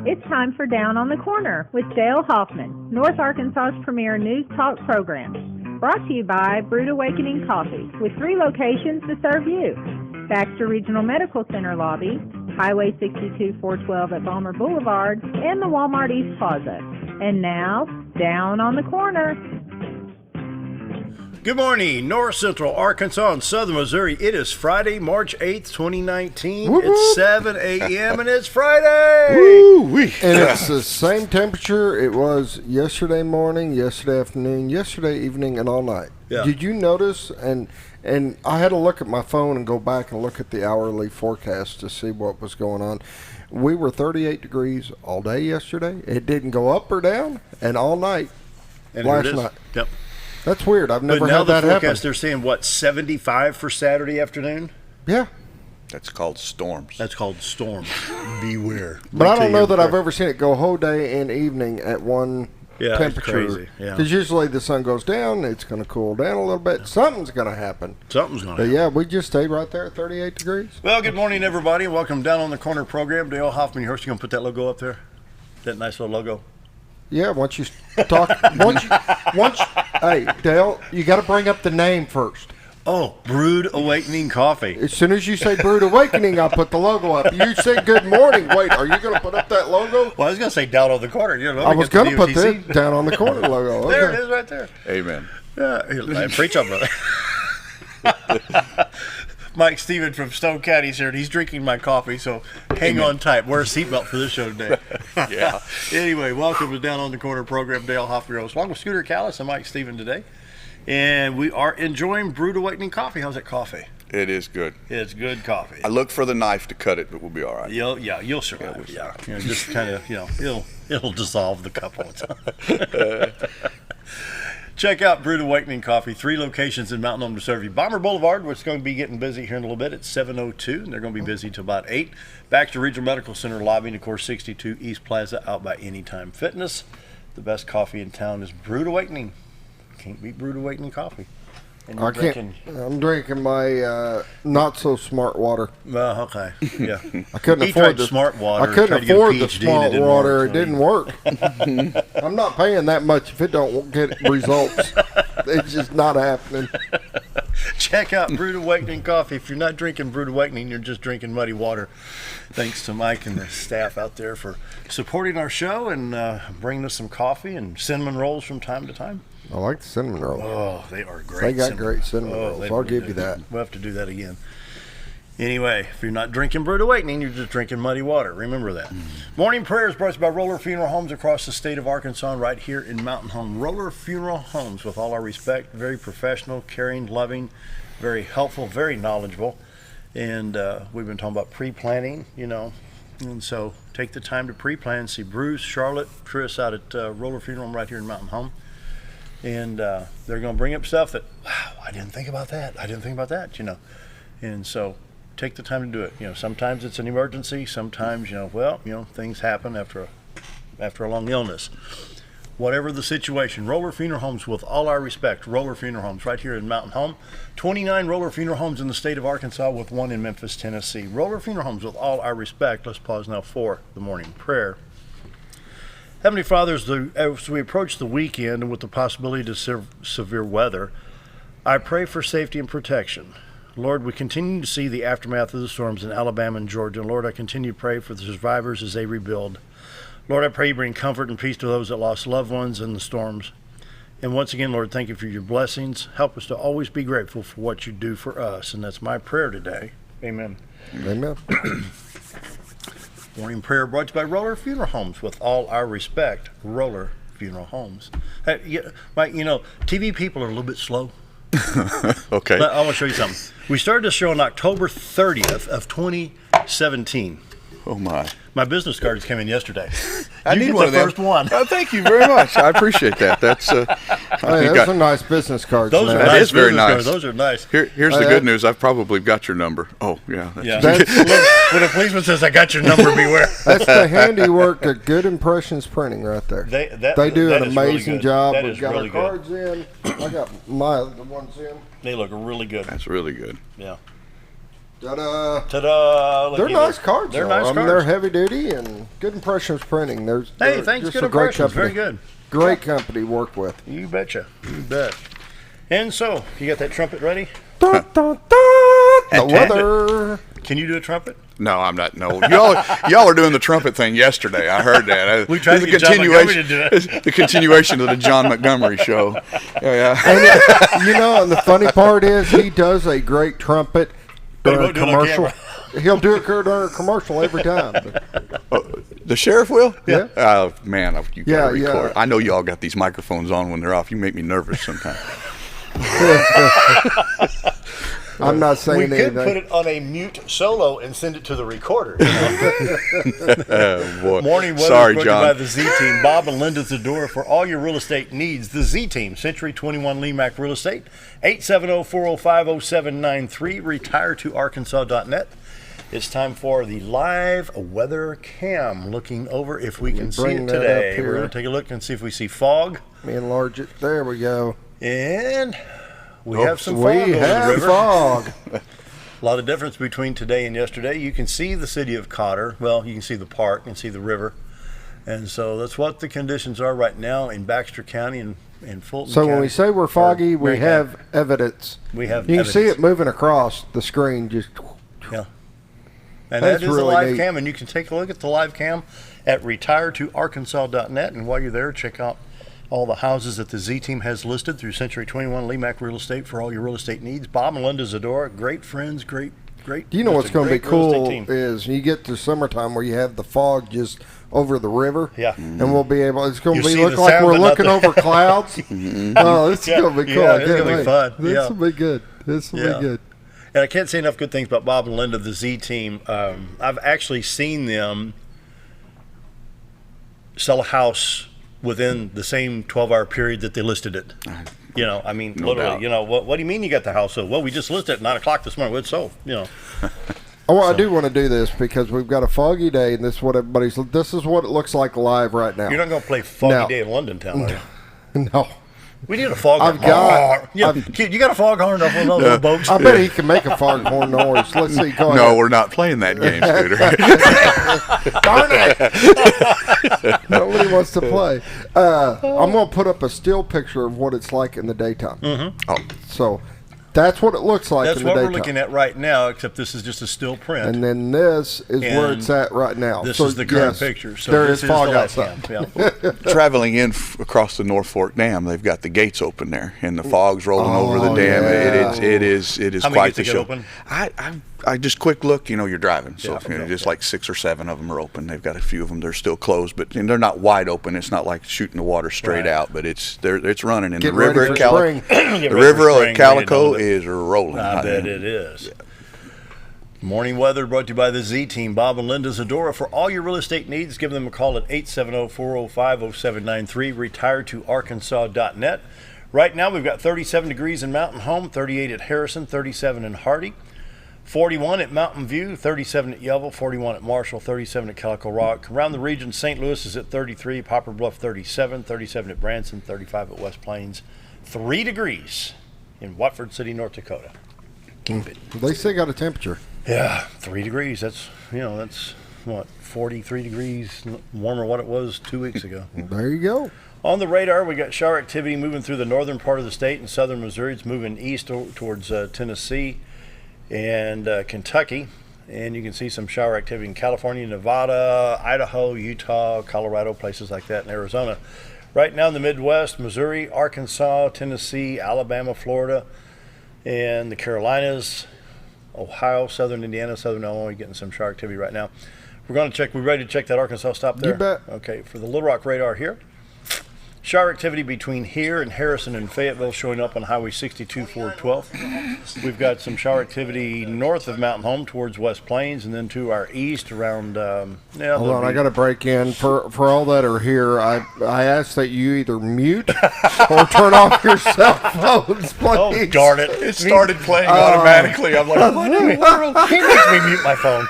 It's time for Down on the Corner with Dale Hoffman, North Arkansas's premier news talk program. Brought to you by Brewed Awakening Coffee, with 3 locations to serve you. Baxter Regional Medical Center lobby, Highway 62 412 at Balmer Boulevard, and the Walmart East Plaza. And now, Down on the Corner. Good morning, North Central Arkansas and Southern Missouri. It is Friday, March 8th, 2019. Woo-hoo. It's 7 a.m. and it's Friday. Woo-wee. And it's the same temperature it was yesterday morning, yesterday afternoon, yesterday evening, and all night. Yeah. Did you notice? And I had to look at my phone and go back and look at the hourly forecast to see what was going on. We were 38 degrees all day yesterday. It didn't go up or down, and all night And last here it is. night. Yep. That's weird. I've never But now had the that forecast, happen. they're saying, what, 75 for Saturday afternoon? Yeah. That's called storms. That's called storms. Beware. But I don't know that I've ever seen it go whole day and evening at one Yeah, temperature. it's crazy. Yeah. Because usually the sun goes down, it's going to cool down a little bit. Something's going to happen. Something's going to But happen. yeah, we just stayed right there at 38 degrees. Well, good morning, everybody, and welcome Down on the Corner program. Dale Hoffman, you going to put that logo up there? That nice little logo? Yeah, once you talk, hey, Dale, you got to bring up the name first. Oh, Brewed Awakening Coffee. As soon as you say Brewed Awakening, I'll put the logo up. You said good morning. Wait, are you going to put up that logo? Well, I was going to say Down on the Corner. You know, I was going to put that that down on the corner logo. There Okay. it is right there. Amen. Yeah, preach on, brother. Mike Steven from Stone County's here, and he's drinking my coffee, so hang on tight. Wear a seatbelt for this show today. Yeah. Anyway, welcome to Down on the Corner program. Dale Hoffman, along with Scooter Callis and Mike Steven today. And we are enjoying Brewed Awakening Coffee. How's that coffee? It is good. It's good coffee. I look for the knife to cut it, but we'll be all right. You'll survive. Yeah, you know, just kind of, it'll dissolve the cup all the time. Check out Brewed Awakening Coffee, 3 locations in Mountain Home to serve you. Balmer Boulevard, which is going to be getting busy here in a little bit. It's 7:02, and they're going to be busy till about 8. Baxter Regional Medical Center lobby, and of course 62 East Plaza out by Anytime Fitness. The best coffee in town is Brewed Awakening. Can't beat Brewed Awakening Coffee. And you're drinking. I'm drinking my not so smart water. Well, okay, yeah. I couldn't He afford tried the smart water. I couldn't tried to get a afford the PhD, smart and it water. didn't work, It didn't work. I'm not paying that much if it don't get results. It's just not happening. Check out Brewed Awakening Coffee. If you're not drinking Brewed Awakening, you're just drinking muddy water. Thanks to Mike and the staff out there for supporting our show and bringing us some coffee and cinnamon rolls from time to time. I like the cinnamon roll. Oh, they are great. They got great cinnamon rolls. they I'll really give do. you that. We'll have to do that again. Anyway, if you're not drinking Brewed Awakening, you're just drinking muddy water. Remember that. Morning prayers brought to you by Roller Funeral Homes across the state of Arkansas, right here in Mountain Home. Roller Funeral Homes, with all our respect, very professional, caring, loving, very helpful, very knowledgeable. And we've been talking about pre-planning, and so take the time to pre-plan. See Bruce, Charlotte, Chris out at Roller Funeral Home right here in Mountain Home. And they're going to bring up stuff that, wow, I didn't think about that. And so take the time to do it. Sometimes it's an emergency. Sometimes, things happen after a long illness. Whatever the situation, Roller Funeral Homes, with all our respect, Roller Funeral Homes right here in Mountain Home. 29 Roller Funeral Homes in the state of Arkansas, with 1 in Memphis, Tennessee. Roller Funeral Homes, with all our respect. Let's pause now for the morning prayer. Heavenly Father, as we approach the weekend and with the possibility of severe weather, I pray for safety and protection. Lord, we continue to see the aftermath of the storms in Alabama and Georgia. Lord, I continue to pray for the survivors as they rebuild. Lord, I pray you bring comfort and peace to those that lost loved ones in the storms. And once again, Lord, thank you for your blessings. Help us to always be grateful for what you do for us. And that's my prayer today. Amen. Amen. Morning prayer brought to you by Roller Funeral Homes, with all our respect, Roller Funeral Homes. Hey, Mike, TV people are a little bit slow. Okay. But I want to show you something. We started this show on October 30th of 2017. Oh, my. My business cards came in yesterday. I You need get one the of them. first one. Oh, thank you very much. I appreciate that. That's Hey, those are nice business cards. Those are man. That nice is very business cards. nice. Those are nice. Here's the good news. I've probably got your number. Oh, yeah. Yeah. That's- Look, when a policeman says, "I got your number," beware. That's the handiwork of Good Impressions Printing right there. They do that an is really amazing good. job. That We've is got really our good. cards in. I got the ones in. They look really good. That's really good. Yeah. Ta-da. Ta-da! Look They're at nice it. cards. They're though. nice I mean, cards. they're heavy duty and good impressions printing. Hey, they're thanks. just Good a great impressions. company. Very good. Great company to work with. You betcha. You bet. And so, you got that trumpet ready? Dun, dun, dun, the weather. Can you do a trumpet? No, I'm not. No, y'all are doing the trumpet thing yesterday. I heard that. We tried to It's get John Montgomery to do it. it's the continuation of the John Montgomery show. Yeah. And and the funny part is he does a great trumpet But he during a won't do it on commercial. camera. He'll do it during a commercial every time. The sheriff will? Yeah. Oh, man, you got to Yeah, record. yeah. I know y'all got these microphones on when they're off. You make me nervous sometimes. I'm not We saying could anything. put it on a mute solo and send it to the recorder. Oh, boy. Morning weather Sorry, brought to you John. by the Z Team. Bob and Linda Zadora for all your real estate needs. The Z Team, Century 21 Lemac Real Estate, 870-405-0793, retiretoarkansas.net. It's time for the live weather cam. Looking over if we can see bring it that up today. here. We're going to take a look and see if we see fog. Let me enlarge it. There we go. And we have some fog We over the have river. fog. A lot of difference between today and yesterday. You can see the city of Cotter. Well, you can see the park, you can see the river. And so that's what the conditions are right now in Baxter County and Fulton So County. when we say we're foggy, we Marion have evidence. We have You can see evidence. it moving across the screen. Just Yeah. And That's that is a really live neat. cam, and you can take a look at the live cam at retiretoarkansas.net. And while you're there, check out all the houses that the Z Team has listed through Century 21 Lemac Real Estate for all your real estate needs. Bob and Linda Zadora, great friends, great. you know just what's a going to be great real estate cool team. is you get to summertime where you have the fog just over the river. Yeah. And we'll be able. It's going You'll to see be look the like sound, we're but not looking the- over clouds. Oh, this is Yeah. going to be cool. Yeah, I it's can't gonna be wait. fun. This Yeah. will be good. This will Yeah. be good. And I can't say enough good things about Bob and Linda, the Z Team. I've actually seen them sell a house within the same 12-hour period that they listed it. You know, I mean, No literally, doubt. you know, what do you mean you got the house sold? Well, we just listed it at 9 o'clock this morning. Well, it's sold, you know. Oh, I do want to do this because we've got a foggy day, and this is what everybody's. This is what it looks like live right now. You're not going to play Foggy No. Day in London town, are you? No, We need a fog I've horn. got- Yeah, kid, you got a fog horn off one of those little boats? I bet he can make a foghorn noise. Let's see. Go No, ahead. we're not playing that game, Scooter. Darn it! Nobody wants to play. I'm going to put up a still picture of what it's like in the daytime. Oh, So that's what it looks like That's in the what daytime. we're looking at right now, except this is just a still print. And then this is where And it's at right now. This So, is the current yes, picture. So there this is is fog the live outside. cam. Yeah. traveling in across the North Fork Dam, they've got the gates open there, and the fog's rolling over the Oh, dam. yeah. It is How many quite gates the they got show. open? I just quick look. You know, you're driving, so Yeah. just like 6 or 7 of them are open. They've got a few of them. They're still closed, but they're not wide open. It's not like shooting the water straight Right. out, but it's running. And Getting the river ready at for Calico, spring. Get the ready for river spring, at Calico ready to know is rolling. I bet it is. Morning weather brought to you by the Z Team. Bob and Linda Zadora. For all your real estate needs, give them a call at 870-405-0793, retiretoarkansas.net. Right now, we've got 37 degrees in Mountain Home, 38 at Harrison, 37 in Hardy, 41 at Mountain View, 37 at Yellville, 41 at Marshall, 37 at Calico Rock. Around the region, St. Louis is at 33, Poplar Bluff 37, 37 at Branson, 35 at West Plains, 3 degrees in Watford City, North Dakota. Keep it. They still got a temperature. Yeah, 3 degrees. That's what, 43 degrees warmer than what it was 2 weeks ago. There you go. On the radar, we got shower activity moving through the northern part of the state and southern Missouri. It's moving east towards Tennessee and Kentucky. And you can see some shower activity in California, Nevada, Idaho, Utah, Colorado, places like that, and Arizona. Right now in the Midwest, Missouri, Arkansas, Tennessee, Alabama, Florida, and the Carolinas, Ohio, southern Indiana, southern Illinois, getting some shower activity right now. We're going to check. We ready to check that Arkansas stop there? You bet. Okay, for the Little Rock radar here. Shower activity between here and Harrison and Fayetteville showing up on Highway 62 412. We've got some shower activity north of Mountain Home towards West Plains, and then to our east around. Hold on, I got to break in. For all that are here, I ask that you either mute or turn off your cell phones, please. Oh, darn it. It started playing automatically. I'm like, What in the world? He makes me mute my phone.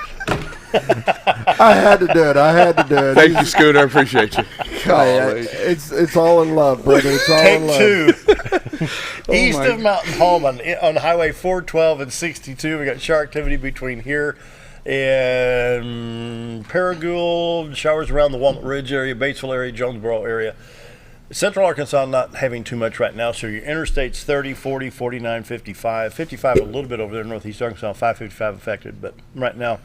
I had to do it. thank you, Scooter. I appreciate you. It's all in love, brother. It's all in Take love. 2. East my- of Mountain Home on Highway 412 and 62, we got shower activity between here and Paragould, showers around the Walnut Ridge area, Batesville area, Jonesboro area. Central Arkansas not having too much right now, so your interstates 30, 40, 49, 55. 55 a little bit over there in northeast Arkansas, 555 affected, but right now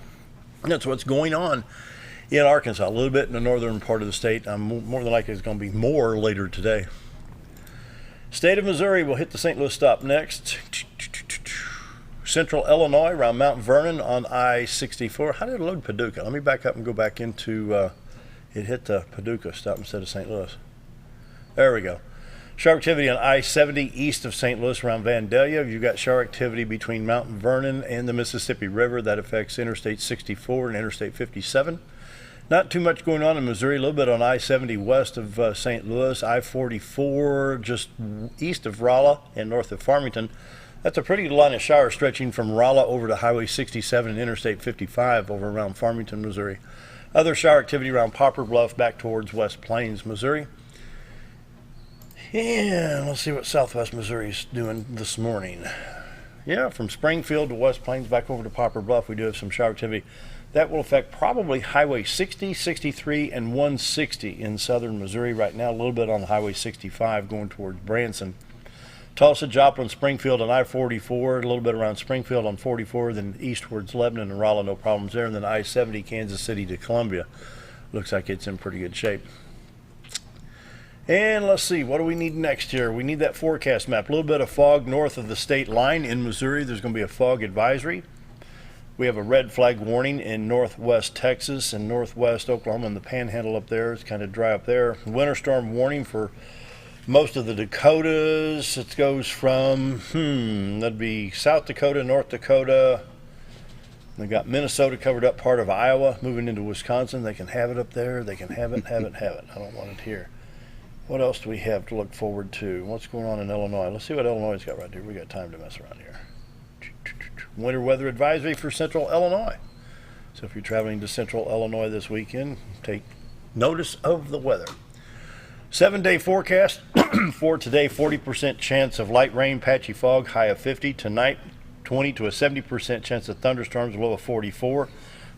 that's what's going on in Arkansas, a little bit in the northern part of the state. More than likely it's going to be more later today. State of Missouri will hit the St. Louis stop next. Central Illinois around Mount Vernon on I-64. How did it load Paducah? Let me back up and go back into, it hit the Paducah stop instead of St. Louis. There we go. Shower activity on I-70 east of St. Louis around Vandalia. You've got shower activity between Mount Vernon and the Mississippi River. That affects Interstate 64 and Interstate 57. Not too much going on in Missouri. A little bit on I-70 west of St. Louis. I-44 just east of Rolla and north of Farmington. That's a pretty good line of showers stretching from Rolla over to Highway 67 and Interstate 55 over around Farmington, Missouri. Other shower activity around Poplar Bluff back towards West Plains, Missouri. And let's see what Southwest Missouri's doing this morning. Yeah, from Springfield to West Plains back over to Poplar Bluff, we do have some shower activity. That will affect probably Highway 60, 63, and 160 in southern Missouri right now. A little bit on Highway 65 going towards Branson. Tulsa, Joplin, Springfield, and I-44. A little bit around Springfield on 44, then east towards Lebanon and Rolla, no problems there. And then I-70, Kansas City to Columbia. Looks like it's in pretty good shape. And let's see, what do we need next here? We need that forecast map. A little bit of fog north of the state line in Missouri. There's going to be a fog advisory. We have a red flag warning in northwest Texas and northwest Oklahoma and the Panhandle up there. It's kind of dry up there. Winter storm warning for most of the Dakotas. It goes from, that'd be South Dakota, North Dakota. They got Minnesota covered up, part of Iowa, moving into Wisconsin. They can have it up there. They can have it, have it, have it. I don't want it here. What else do we have to look forward to? What's going on in Illinois? Let's see what Illinois has got right here. We got time to mess around here. Winter weather advisory for central Illinois. So if you're traveling to central Illinois this weekend, take notice of the weather. 7-day forecast for today, 40% chance of light rain, patchy fog, high of 50. Tonight, 20 to a 70% chance of thunderstorms, low of 44.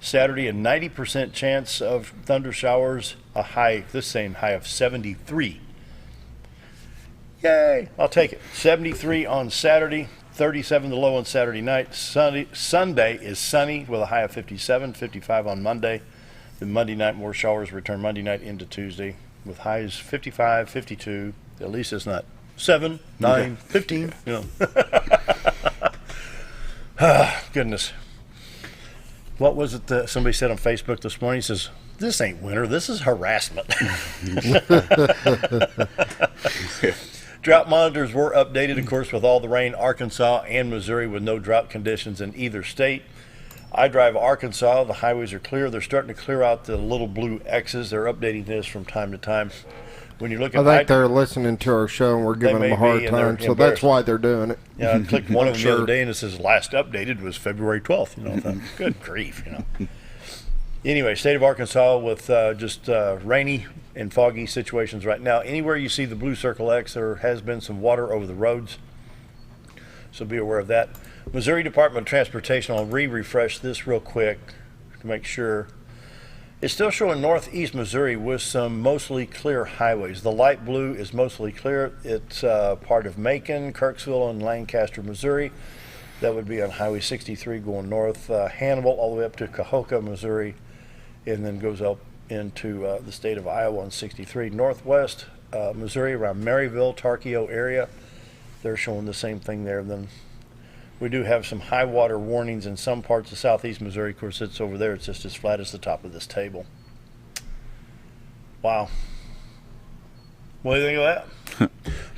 Saturday, a 90% chance of thunder showers, a high, this same high of 73. Yay, I'll take it. 73 on Saturday, 37 the low on Saturday night. Sunday is sunny with a high of 57, 55 on Monday. Then Monday night, more showers return Monday night into Tuesday with highs 55, 52. At least it's not 7, 9, 15. You know. Goodness. What was it that somebody said on Facebook this morning? He says, this ain't winter, this is harassment. Drought monitors were updated, of course, with all the rain. Arkansas and Missouri with no drought conditions in either state. I drive Arkansas. The highways are clear. They're starting to clear out the little blue X's. They're updating this from time to time. When you look at I think they're listening to our show and we're giving them a hard time, so that's why they're doing it. Yeah, I clicked one of them the other day and it says last updated was February 12th. You know, I thought, good grief, you know. Anyway, state of Arkansas with just rainy and foggy situations right now. Anywhere you see the blue circle X, there has been some water over the roads, so be aware of that. Missouri Department of Transportation, I'll refresh this real quick to make sure. It's still showing northeast Missouri with some mostly clear highways. The light blue is mostly clear. It's part of Macon, Kirksville, and Lancaster, Missouri. That would be on Highway 63 going north, Hannibal, all the way up to Cahokia, Missouri, and then goes up into the state of Iowa on 63. Northwest Missouri around Maryville, Tarkio area, they're showing the same thing there. Then we do have some high water warnings in some parts of southeast Missouri. Of course, it's over there. It's just as flat as the top of this table. Wow. What do you think of that?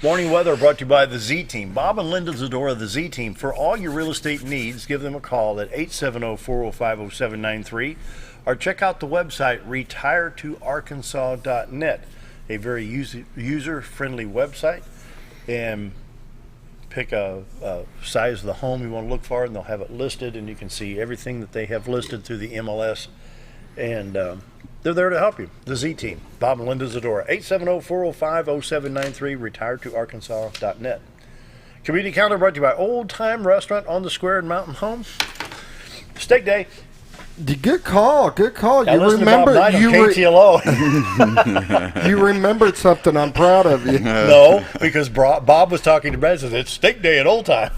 Morning weather brought to you by the Z-Team. Bob and Linda Zadora, the Z-Team. For all your real estate needs, give them a call at 870-405-0793 or check out the website retiretoarkansas.net. A very user-friendly website. And pick a size of the home you want to look for, and they'll have it listed, and you can see everything that they have listed through the MLS. And they're there to help you. The Z-Team, Bob and Linda Zadora, 870-405-0793, retiretoarkansas.net. Community calendar brought to you by Old Time Restaurant on the Square in Mountain Home. Steak Day. Good call. Good call. Now You listen to Bob remember Knight on KTLO. you remembered something. I'm proud of you. No, because Bob was talking to Brad and says, it's Steak Day at Old Time.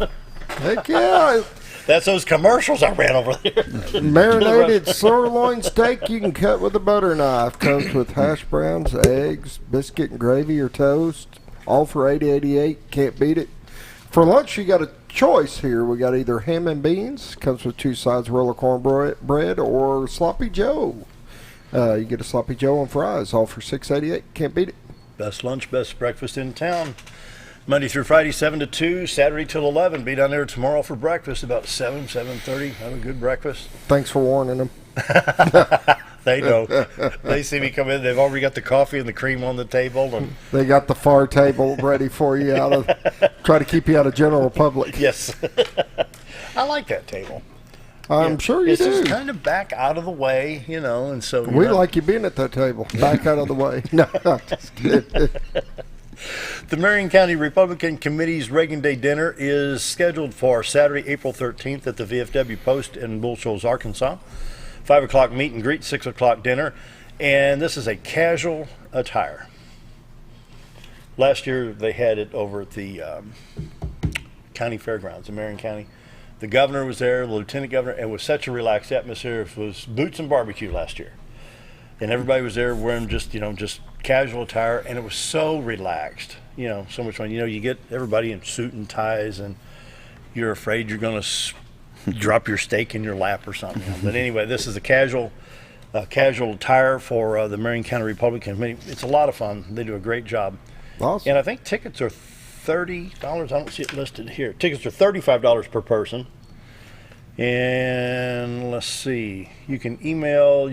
Heck yeah. That's those commercials I ran over there. Marinated sirloin steak you can cut with a butter knife. Comes with hash browns, eggs, biscuit and gravy or toast. All for $80.88. Can't beat it. For lunch, you got a choice here. We got either ham and beans. Comes with 2 sides roll of cornbread or sloppy joe. You get a sloppy joe and fries. All for $6.88. Can't beat it. Best lunch, best breakfast in town. Monday through Friday, 7 to 2, Saturday till 11. Be down there tomorrow for breakfast, about 7:30. Have a good breakfast. Thanks for warning them. They know. They see me come in. They've already got the coffee and the cream on the table. And They got the far table ready for you try to keep you out of general public. yes. I like that table. I'm sure you it's do. just kind of back out of the way, and so We like you being at that table. Back out of the way. No, just kidding. The Marion County Republican Committee's Reagan Day dinner is scheduled for Saturday, April 13th at the VFW Post in Bull Shoals, Arkansas. 5 o'clock meet and greet, 6 o'clock dinner, and this is a casual attire. Last year they had it over at the county fairgrounds in Marion County. The governor was there, the lieutenant governor, and it was such a relaxed atmosphere. It was boots and barbecue last year. And everybody was there wearing just casual attire, and it was so relaxed, so much fun. You get everybody in suit and ties, and you're afraid you're going to drop your steak in your lap or something. But anyway, this is a casual attire for the Marion County Republican Committee. It's a lot of fun. They do a great job. Awesome. And I think tickets are $30. I don't see it listed here. Tickets are $35 per person. And let's see. You can email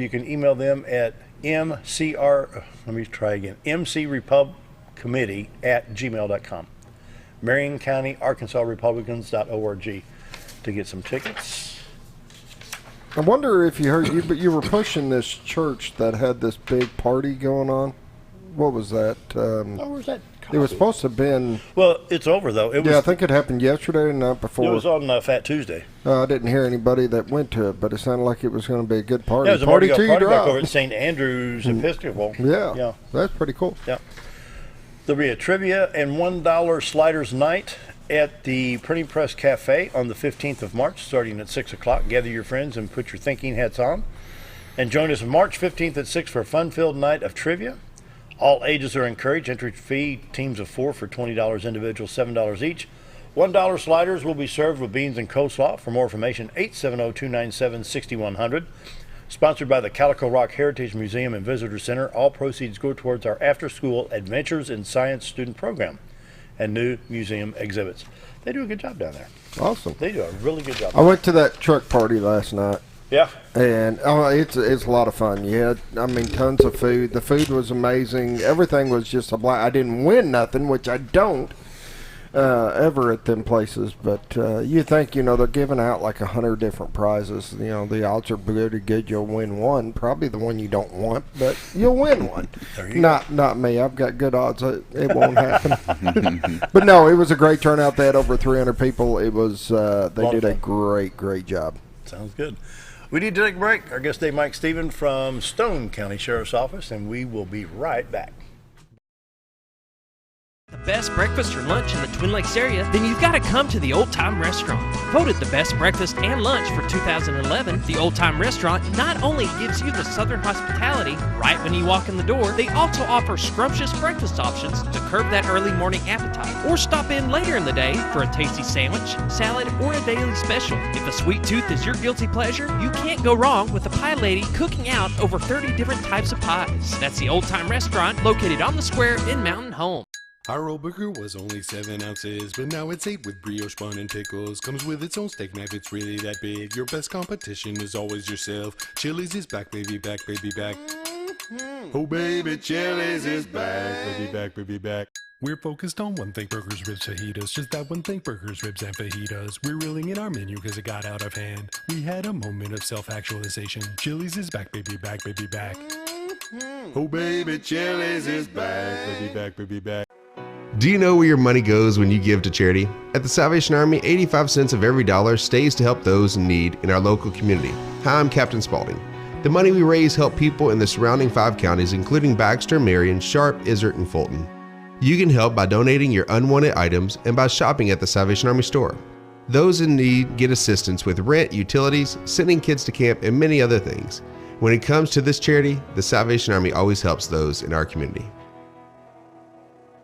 them at mcrepubcommittee@gmail.com. Marion County Arkansas Republicans.org to get some tickets. I wonder if you heard you were pushing this church that had this big party going on. What was that? Where's that? It was supposed to have been. Well, it's over though. I think it happened yesterday and not before. It was on Fat Tuesday. I didn't hear anybody that went to it, but it sounded like it was going to be a good party. Yeah, it was a party party till you back over drop. at St. Andrew's Episcopal. Yeah, that's pretty cool. Yeah. There'll be a trivia and $1 sliders night at the Printing Press Cafe on the 15th of March, starting at 6 o'clock. Gather your friends and put your thinking hats on. And join us on March 15th at 6 for a fun-filled night of trivia. All ages are encouraged. Entry fee, teams of 4 for $20 individual, $7 each. $1 sliders will be served with beans and coleslaw. For more information, 870-297-6100. Sponsored by the Calico Rock Heritage Museum and Visitor Center. All proceeds go towards our after-school Adventures in Science student program and new museum exhibits. They do a good job down there. Awesome. They do a really good job. I went to that truck party last night. Yeah. And it's a lot of fun. You had, tons of food. The food was amazing. Everything was just a blast. I didn't win nothing, which I don't ever at them places. But you think, they're giving out like 100 different prizes. The odds are pretty good you'll win one. Probably the one you don't want, but you'll win one. Not me. I've got good odds. It won't happen. But no, it was a great turnout. They had over 300 people. It was. They did a great job. Sounds good. We need to take a break. Our guest Dave Mike Stephen from Stone County Sheriff's Office, and we will be right back. The best breakfast or lunch in the Twin Lakes area? Then you've got to come to the Old Time Restaurant. Voted the best breakfast and lunch for 2011, the Old Time Restaurant not only gives you the Southern hospitality right when you walk in the door, they also offer scrumptious breakfast options to curb that early morning appetite. Or stop in later in the day for a tasty sandwich, salad, or a daily special. If a sweet tooth is your guilty pleasure, you can't go wrong with a pie lady cooking out over 30 different types of pies. That's the Old Time Restaurant located on the square in Mountain Home. Our old burger was only 7 ounces, but now it's 8 with brioche bun and pickles. Comes with its own steak knife, it's really that big. Your best competition is always yourself. Chili's is back, baby, back, baby, back. Oh, baby, Chili's is back, baby, back, baby, back. We're focused on one thing, burgers, ribs, fajitas. Just that one thing, burgers, ribs, and fajitas. We're reeling in our menu because it got out of hand. We had a moment of self-actualization. Chili's is back, baby, back, baby, back. Oh, baby, Chili's is back, baby, back, baby, back. Do you know where your money goes when you give to charity? At the Salvation Army, 85 cents of every dollar stays to help those in need in our local community. Hi, I'm Captain Spaulding. The money we raise help people in the surrounding 5 counties, including Baxter, Marion, Sharp, Izzard, and Fulton. You can help by donating your unwanted items and by shopping at the Salvation Army store. Those in need get assistance with rent, utilities, sending kids to camp, and many other things. When it comes to this charity, the Salvation Army always helps those in our community.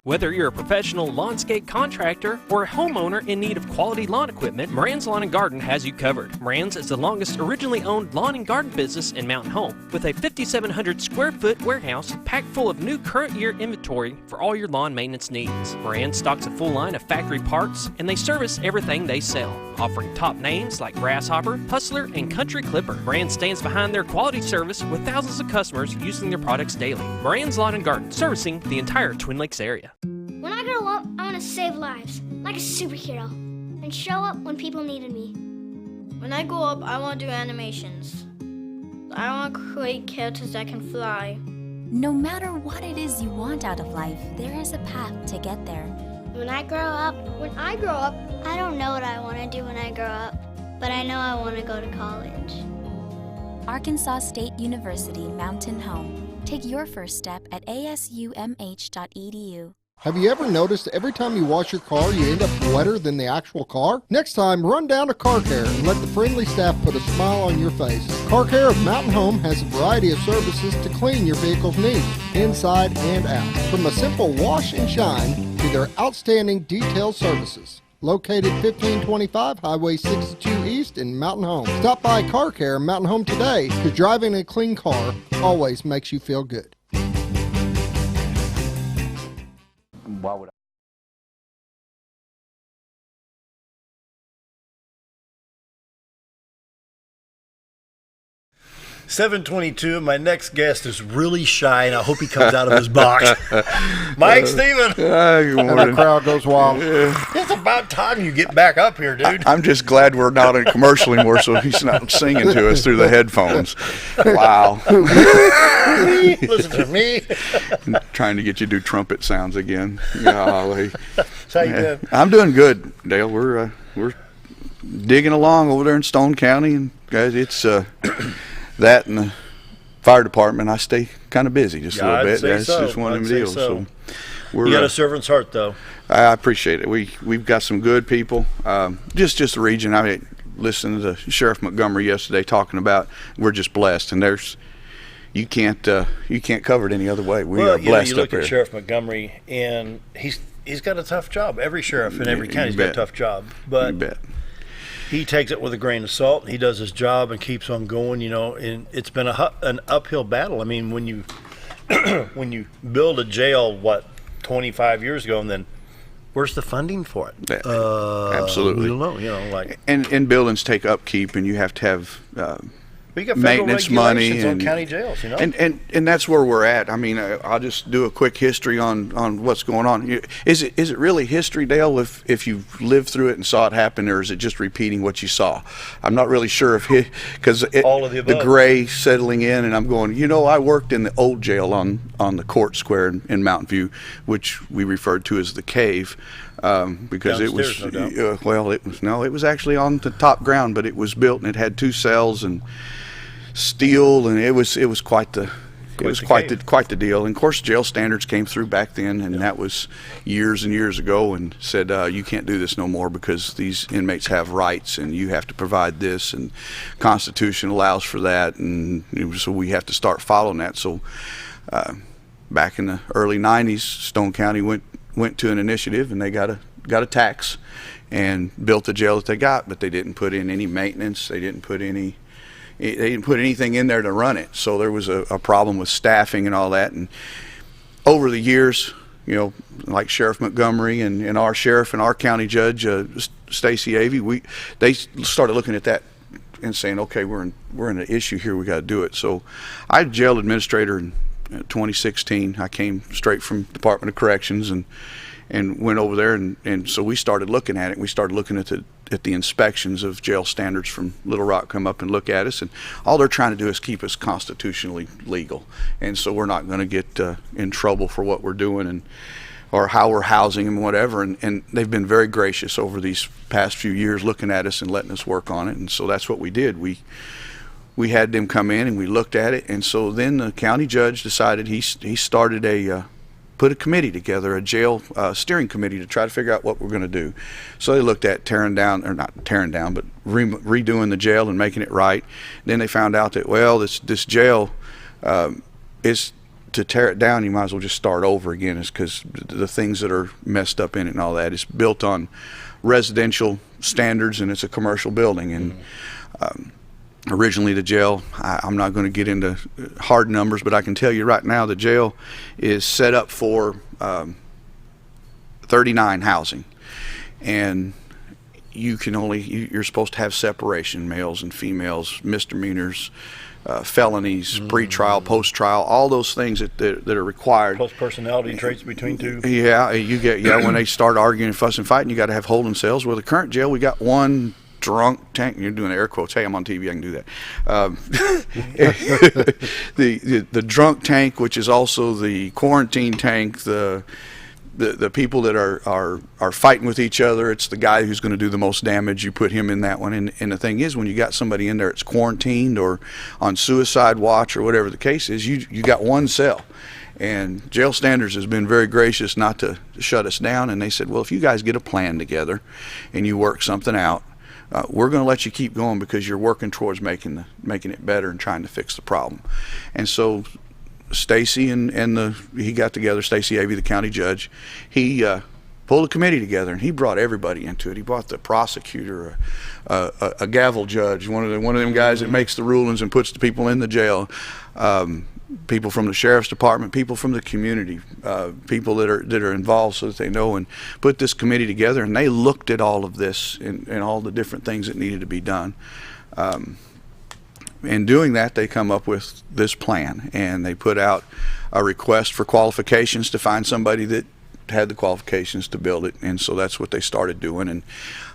Whether you're a professional lawnscape contractor or a homeowner in need of quality lawn equipment, Moran's Lawn and Garden has you covered. Moran's is the longest originally owned lawn and garden business in Mountain Home, with a 5,700 square foot warehouse packed full of new current year inventory for all your lawn maintenance needs. Moran stocks a full line of factory parts, and they service everything they sell, offering top names like Grasshopper, Hustler, and Country Clipper. Moran stands behind their quality service with thousands of customers using their products daily. Moran's Lawn and Garden, servicing the entire Twin Lakes area. When I grow up, I want to save lives, like a superhero, and show up when people needed me. When I grow up, I want to do animations. I want to create characters that can fly. No matter what it is you want out of life, there is a path to get there. When I grow up, I don't know what I want to do when I grow up, but I know I want to go to college. Arkansas State University Mountain Home. Take your first step at asumh.edu. Have you ever noticed every time you wash your car, you end up wetter than the actual car? Next time, run down to Car Care and let the friendly staff put a smile on your face. Car Care of Mountain Home has a variety of services to clean your vehicle's needs, inside and out. From a simple wash and shine to their outstanding detailed services. Located 1525 Highway 62 East in Mountain Home. Stop by Car Care Mountain Home today, because driving a clean car always makes you feel good. Why would I? 7:22. My next guest is really shy, and I hope he comes out of his box. Mike Stephen. Good morning. And the crowd goes wild. It's about time you get back up here, dude. I'm just glad we're not in a commercial anymore, so he's not singing to us through the headphones. Wow. Listen to me. Trying to get you to do trumpet sounds again. Golly. How you doing? I'm doing good, Dale. We're digging along over there in Stone County, and guys, it's that and the fire department. I stay kind of busy just a little bit. That's just one of them deals. So you got a servant's heart, though. I appreciate it. We've got some good people. Just the region. I mean, listening to Sheriff Montgomery yesterday talking about we're just blessed, and you can't cover it any other way. We are blessed you look up here. at Sheriff Montgomery, and he's got a tough job. Every sheriff in every county's got a tough job, but you bet. He takes it with a grain of salt. He does his job and keeps on going. And it's been an uphill battle. I mean, when you when you build a jail 25 years ago, and then where's the funding for it? Absolutely, we don't know. And buildings take upkeep, and you have to have we got maintenance money on county jails, and that's where we're at. I mean, I'll just do a quick history on what's going on. Is it really history, Dale, if you've lived through it and saw it happen, or is it just repeating what you saw? I'm not really sure because all of the above. The gray settling in, and I'm going. I worked in the old jail on the court square in Mountain View, which we referred to as the cave. Because downstairs, it was it was actually on the top ground, but it was built and it had 2 cells and steel, and it was quite the deal. And of course, jail standards came through back then, and that was years and years ago, and said you can't do this no more because these inmates have rights and you have to provide this, and Constitution allows for that, and so we have to start following that. So back in the early 90s, Stone County went to an initiative, and they got a tax and built the jail that they got, but they didn't put in any maintenance. They didn't put anything in there to run it. So there was a problem with staffing and all that. And over the years, like Sheriff Montgomery and our sheriff and our county judge, Stacy Avey, they started looking at that and saying, okay, we're in an issue here. We got to do it. So I jail administrator in 2016. I came straight from Department of Corrections and went over there, and so we started looking at it. We started looking at the inspections of jail standards from Little Rock come up and look at us, and all they're trying to do is keep us constitutionally legal, and so we're not going to get in trouble for what we're doing. And how we're housing them, whatever. And they've been very gracious over these past few years, looking at us and letting us work on it. And so that's what we did. We had them come in and we looked at it. And so then the county judge decided he started put a committee together, a jail steering committee, to try to figure out what we're going to do. So they looked at not tearing down, but redoing the jail and making it right. Then they found out that, well, this jail is, to tear it down, you might as well just start over again, is because the things that are messed up in it and all that is built on residential standards, and it's a commercial building. And originally the jail, I'm not going to get into hard numbers, but I can tell you right now the jail is set up for 39 housing, and you're supposed to have separation, males and females, misdemeanors, felonies, pre-trial, post-trial, all those things that are required. Plus personality traits between two. Yeah, when they start arguing, fussing, fighting, you got to have holding cells. Well, the current jail, we got one drunk tank. You're doing air quotes. Hey, I'm on TV. I can do that. The drunk tank, which is also the quarantine tank. The people that are fighting with each other. It's the guy who's going to do the most damage. You put him in that one. And the thing is, when you got somebody in there that's quarantined or on suicide watch or whatever the case is, you got one cell. And Jail Standards has been very gracious not to shut us down. And they said, well, if you guys get a plan together and you work something out, we're going to let you keep going because you're working towards making it better and trying to fix the problem. And so Stacy he got together, Stacy Avey, the county judge, he pulled a committee together and he brought everybody into it. He brought the prosecutor, a gavel judge, one of them guys that makes the rulings and puts the people in the jail, people from the sheriff's department, people from the community, people that are involved so that they know, and put this committee together, and they looked at all of this and all the different things that needed to be done. In doing that, they come up with this plan, and they put out a request for qualifications to find somebody that had the qualifications to build it, and so that's what they started doing.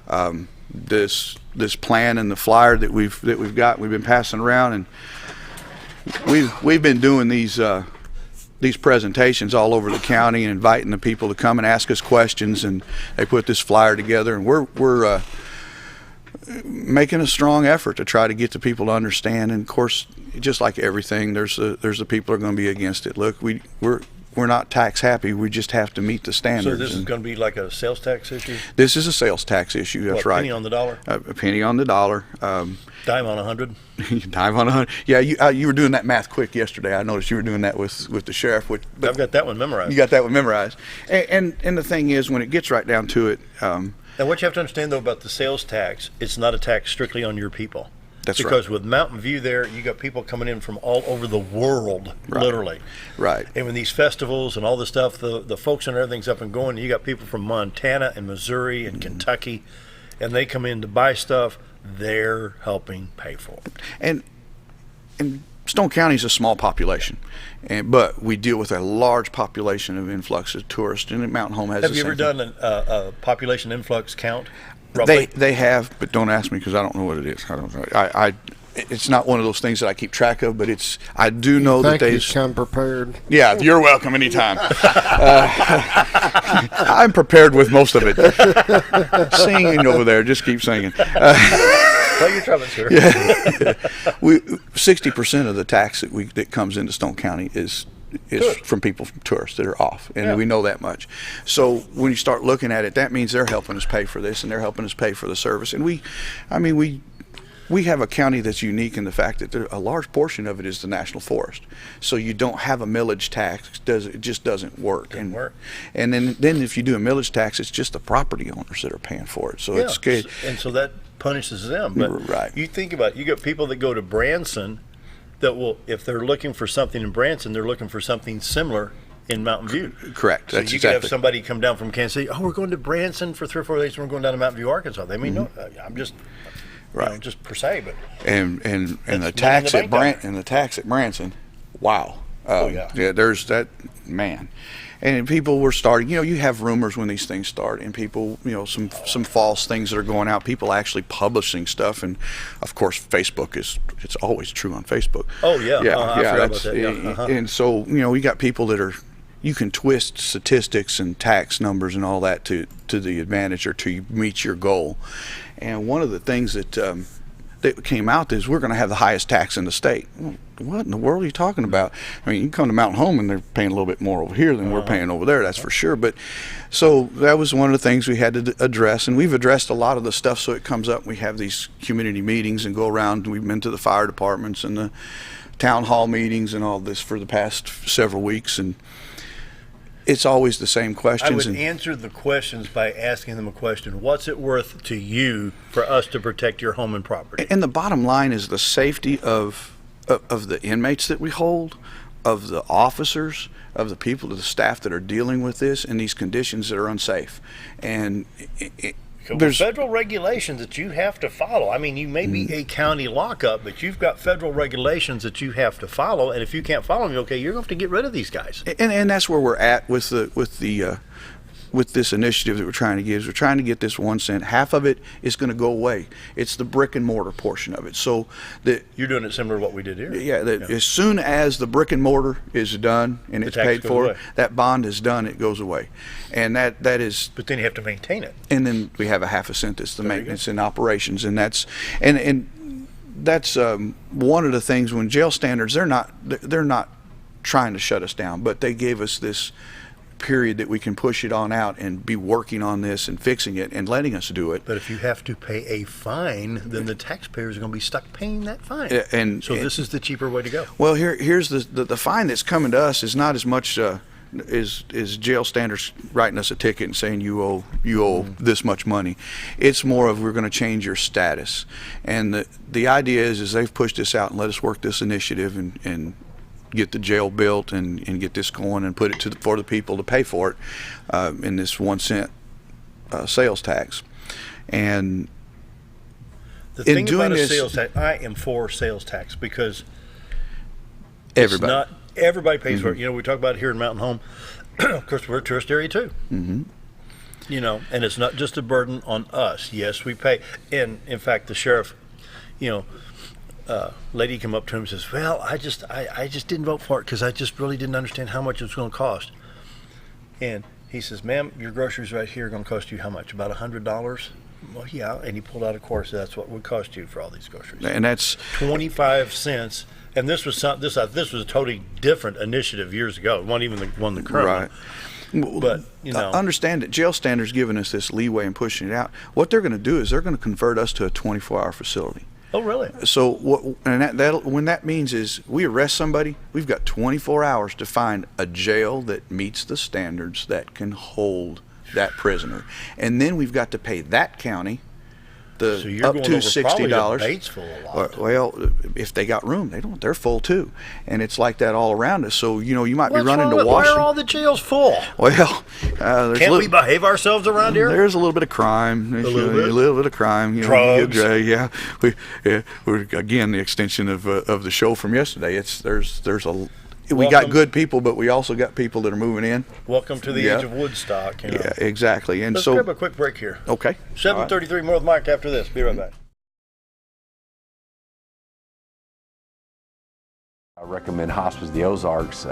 And this plan and the flyer that we've been passing around, and we've been doing these presentations all over the county and inviting the people to come and ask us questions, and they put this flyer together, and we're making a strong effort to try to get the people to understand. And of course, just like everything, there's the people who are going to be against it. Look, we're not tax happy. We just have to meet the standards. So this is going to be like a sales tax issue? This is a sales tax issue. That's right. Penny on the dollar? A penny on the dollar. Dime on 100? Dime on 100. Yeah, you were doing that math quick yesterday. I noticed you were doing that with the sheriff. But I've got that one memorized. You got that one memorized. And the thing is, when it gets right down to it. And what you have to understand, though, about the sales tax, it's not a tax strictly on your people. That's right. Because with Mountain View there, you got people coming in from all over the world, literally. Right. And when these festivals and all this stuff, the folks and everything's up and going, you got people from Montana and Missouri and Kentucky, and they come in to buy stuff, they're helping pay for it. And Stone County is a small population, but we deal with a large population of influx of tourists, and Mountain Home has Have the you same ever thing. done a population influx count? Roughly? They have, but don't ask me because I don't know what it is. I don't know. It's not one of those things that I keep track of, but I do know that they come prepared. Yeah, you're welcome anytime. I'm prepared with most of it. Singing over there, just keep singing. Play your trumpet, sir. Yeah. 60% of the tax that comes into Stone County is from people, from tourists that are off, and we know that much. So when you start looking at it, that means they're helping us pay for this, and they're helping us pay for the service. And we have a county that's unique in the fact that a large portion of it is the national forest. So you don't have a millage tax. It just doesn't work. And then if you do a millage tax, it's just the property owners that are paying for it. So it's good. And so that punishes them. But you think about it, you got people that go to Branson that will, if they're looking for something in Branson, they're looking for something similar in Mountain View. Correct. So you could have somebody come down from Kansas City, we're going to Branson for 3 or 4 days, and we're going down to Mountain View, Arkansas. They mean, no, I'm just... Right. Just per se, but and the tax at Branson, wow. There's that, man. And people were starting, you have rumors when these things start, and people, some false things that are going out, people actually publishing stuff, and of course Facebook it's always true on Facebook. Oh yeah. Yeah, I forgot about that. Yeah. And so, we got people that are you can twist statistics and tax numbers and all that to the advantage or to meet your goal. And one of the things that came out is we're going to have the highest tax in the state. What in the world are you talking about? I mean, you can come to Mountain Home and they're paying a little bit more over here than we're paying over there, that's for sure. But so that was one of the things we had to address, and we've addressed a lot of the stuff so it comes up. We have these community meetings and go around. We've been to the fire departments and the town hall meetings and all this for the past several weeks, and it's always the same questions. I would answer the questions by asking them a question. What's it worth to you for us to protect your home and property? And the bottom line is the safety of the inmates that we hold, of the officers, of the people, of the staff that are dealing with this in these conditions that are unsafe. And there's federal regulations that you have to follow. I mean, you may be a county lockup, but you've got federal regulations that you have to follow. And if you can't follow them, okay, you're going to have to get rid of these guys. And that's where we're at with this initiative that we're trying to get. Is we're trying to get this 1 cent. Half of it is going to go away. It's the brick and mortar portion of it. So you're doing it similar to what we did here. Yeah. As soon as the brick and mortar is done and it's paid for, that bond is done. It goes away, and that is. But then you have to maintain it. And then we have a half a cent that's the maintenance and operations, and that's that's one of the things when jail standards they're not trying to shut us down, but they gave us this period that we can push it on out and be working on this and fixing it and letting us do it. But if you have to pay a fine, then the taxpayers are going to be stuck paying that fine. So this is the cheaper way to go. Well, here's the fine that's coming to us is not as much is jail standards writing us a ticket and saying you owe this much money. It's more of we're going to change your status. And the idea is they've pushed this out and let us work this initiative and get the jail built and get this going and put it for the people to pay for it in this 1 cent sales tax. And the thing about a sales tax, I am for sales tax because everybody pays for it. You know, we talk about it here in Mountain Home. Of course, we're a tourist area too. You know, and it's not just a burden on us. Yes, we pay. And in fact, the sheriff, lady came up to him and says, well, I just didn't vote for it because I just really didn't understand how much it was going to cost. And he says, ma'am, your groceries right here are going to cost you how much? About $100? Well, yeah. And he pulled out a course. That's what it would cost you for all these groceries. And that's 25 cents. And this was this was a totally different initiative years ago. It wasn't even the current one. But understand that jail standards giving us this leeway and pushing it out. What they're going to do is they're going to convert us to a 24-hour facility. Oh, really? So when that means is we arrest somebody, we've got 24 hours to find a jail that meets the standards that can hold that prisoner, and then we've got to pay that county up to $60. Batesville a lot. Well, if they got room, they're full too, and it's like that all around us. So you might be running to Washington. Why are all the jails full? Well, can't we behave ourselves around here? There's a little bit of crime. A little bit of crime. Drugs. Yeah. We're again the extension of the show from yesterday. We got good people, but we also got people that are moving in. Welcome to the age of Woodstock. Yeah, exactly. And let's grab a quick break here. Okay. 7:33, more with Mike after this. Be right back. I recommend Hospice of the Ozarks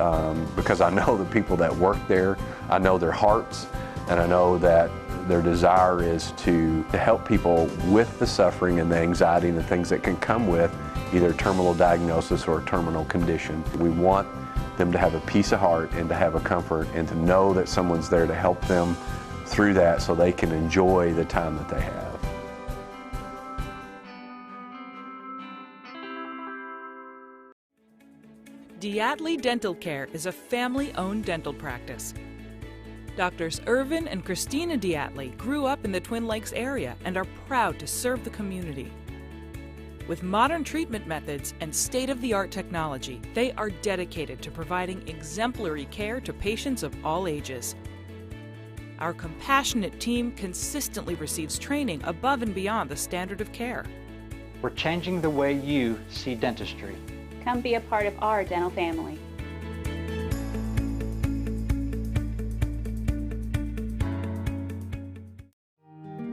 because I know the people that work there, I know their hearts, and I know that their desire is to help people with the suffering and the anxiety and the things that can come with either a terminal diagnosis or a terminal condition. We want them to have a peace of heart and to have a comfort and to know that someone's there to help them through that so they can enjoy the time that they have. Diatley Dental Care is a family-owned dental practice. Doctors Irvin and Christina Diatley grew up in the Twin Lakes area and are proud to serve the community. With modern treatment methods and state-of-the-art technology, they are dedicated to providing exemplary care to patients of all ages. Our compassionate team consistently receives training above and beyond the standard of care. We're changing the way you see dentistry. Come be a part of our dental family.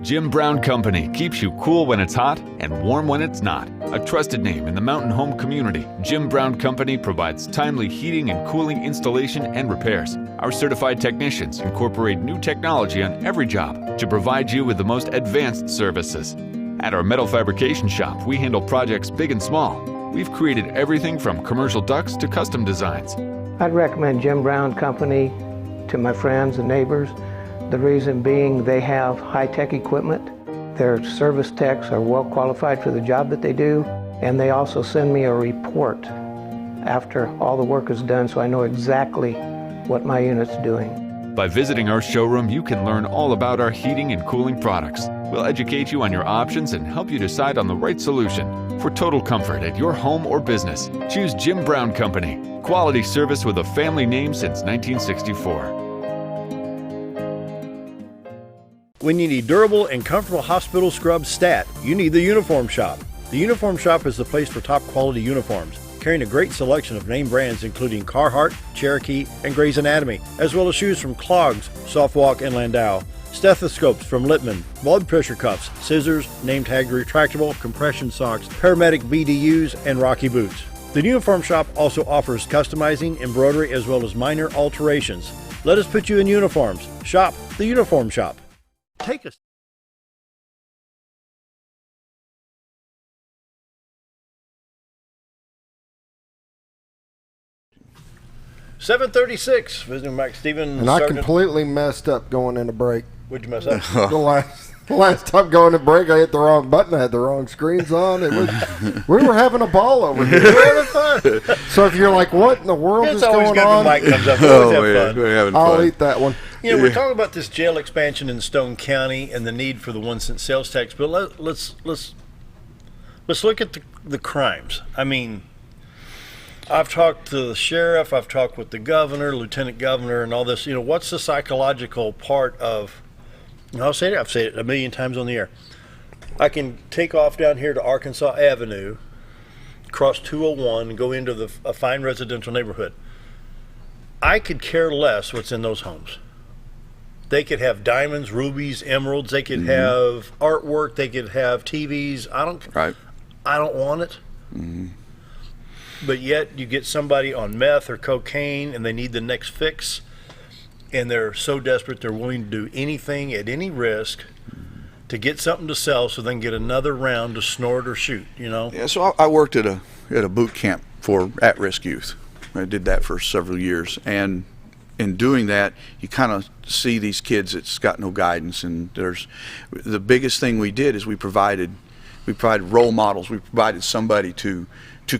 Jim Brown Company keeps you cool when it's hot and warm when it's not. A trusted name in the mountain home community, Jim Brown Company provides timely heating and cooling installation and repairs. Our certified technicians incorporate new technology on every job to provide you with the most advanced services. At our metal fabrication shop, we handle projects big and small. We've created everything from commercial ducts to custom designs. I'd recommend Jim Brown Company to my friends and neighbors. The reason being they have high-tech equipment. Their service techs are well qualified for the job that they do, and they also send me a report after all the work is done so I know exactly what my unit's doing. By visiting our showroom, you can learn all about our heating and cooling products. We'll educate you on your options and help you decide on the right solution. For total comfort at your home or business, choose Jim Brown Company. Quality service with a family name since 1964. When you need durable and comfortable hospital scrub stat, you need the Uniform Shop. The Uniform Shop is the place for top quality uniforms, carrying a great selection of name brands including Carhartt, Cherokee, and Gray's Anatomy, as well as shoes from Clogs, Softwalk, and Landau, stethoscopes from Littman, blood pressure cuffs, scissors, name tag retractable, compression socks, paramedic BDUs, and Rocky boots. The Uniform Shop also offers customizing, embroidery, as well as minor alterations. Let us put you in uniforms. Shop the Uniform Shop. Take us. (7:36) visiting Mike Stevens. And I completely messed up going into break. What'd you mess up? The last time going to break, I hit the wrong button. I had the wrong screens on. It was we were having a ball over here. We were having fun. So if you're like, what in the world is going on? Mike comes up. We're having fun. I'll eat that one. You know, we're talking about this jail expansion in Stone County and the need for the 1 cent sales tax. But let's look at the crimes. I mean, I've talked to the sheriff. I've talked with the governor, lieutenant governor, and all this. You know, what's the psychological part of? I've said it a million times on the air. I can take off down here to Arkansas Avenue, cross 201, and go into a fine residential neighborhood. I could care less what's in those homes. They could have diamonds, rubies, emeralds. They could have artwork. They could have TVs. I don't want it. Mm-hmm. But yet you get somebody on meth or cocaine and they need the next fix. And they're so desperate they're willing to do anything at any risk to get something to sell so they can get another round to snort or shoot, you know? Yeah, so I worked at a boot camp for at-risk youth. I did that for several years. And in doing that, you kind of see these kids that's got no guidance. And the biggest thing we did is we provided role models. We provided somebody to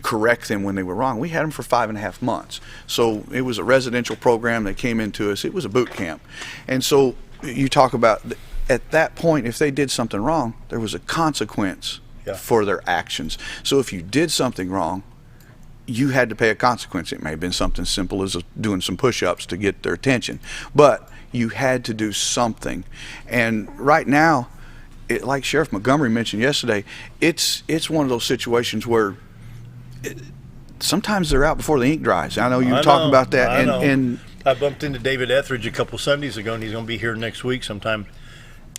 correct them when they were wrong. We had them for 5.5 months. So it was a residential program that came into us. It was a boot camp. And so you talk about at that point, if they did something wrong, there was a consequence for their actions. So if you did something wrong, you had to pay a consequence. It may have been something simple as doing some push-ups to get their attention, but you had to do something. And right now, like Sheriff Montgomery mentioned yesterday, it's one of those situations where sometimes they're out before the ink dries. I know you were talking about that. And I bumped into David Etheridge a couple Sundays ago, and he's going to be here next week sometime.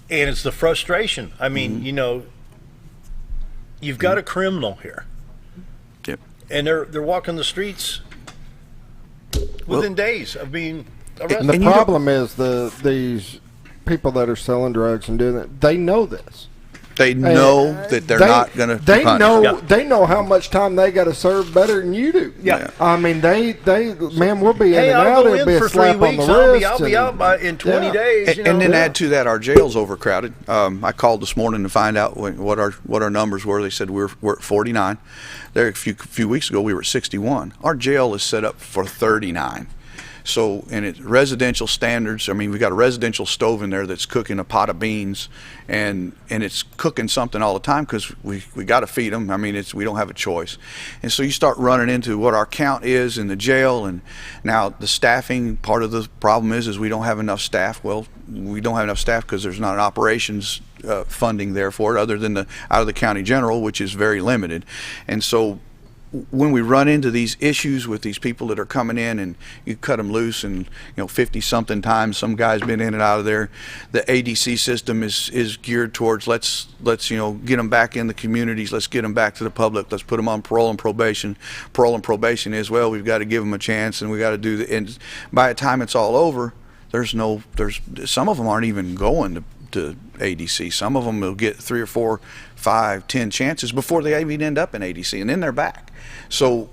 And it's the frustration. I mean, you know, you've got a criminal here. Yep. And they're walking the streets within days of being arrested. And the problem is these people that are selling drugs and doing that, they know this. They know that they're not going to. They know how much time they got to serve better than you do. Yeah, I mean we'll be in and I'll out. go It'll be in a for 3 slap on weeks. the wrist. I'll be out in 20 days. And then add to that, our jail's overcrowded. I called this morning to find out what our numbers were. They said we're at 49. There a few weeks ago we were at 61. Our jail is set up for 39. So, and it's residential standards. I mean, we got a residential stove in there that's cooking a pot of beans, and it's cooking something all the time because we got to feed them. I mean, we don't have a choice. And so you start running into what our count is in the jail, and now the staffing. Part of the problem is we don't have enough staff. Well, we don't have enough staff because there's not an operations funding there for it, other than out of the county general, which is very limited. And so when we run into these issues with these people that are coming in and you cut them loose and 50 something times some guy's been in and out of there, the ADC system is geared towards let's get them back in the communities, let's get them back to the public, let's put them on parole and probation. Parole and probation is, well, we've got to give them a chance and we got to do and by the time it's all over, there's some of them aren't even going to ADC. Some of them will get 3 or 4, 5, 10 chances before they even end up in ADC, and then they're back. So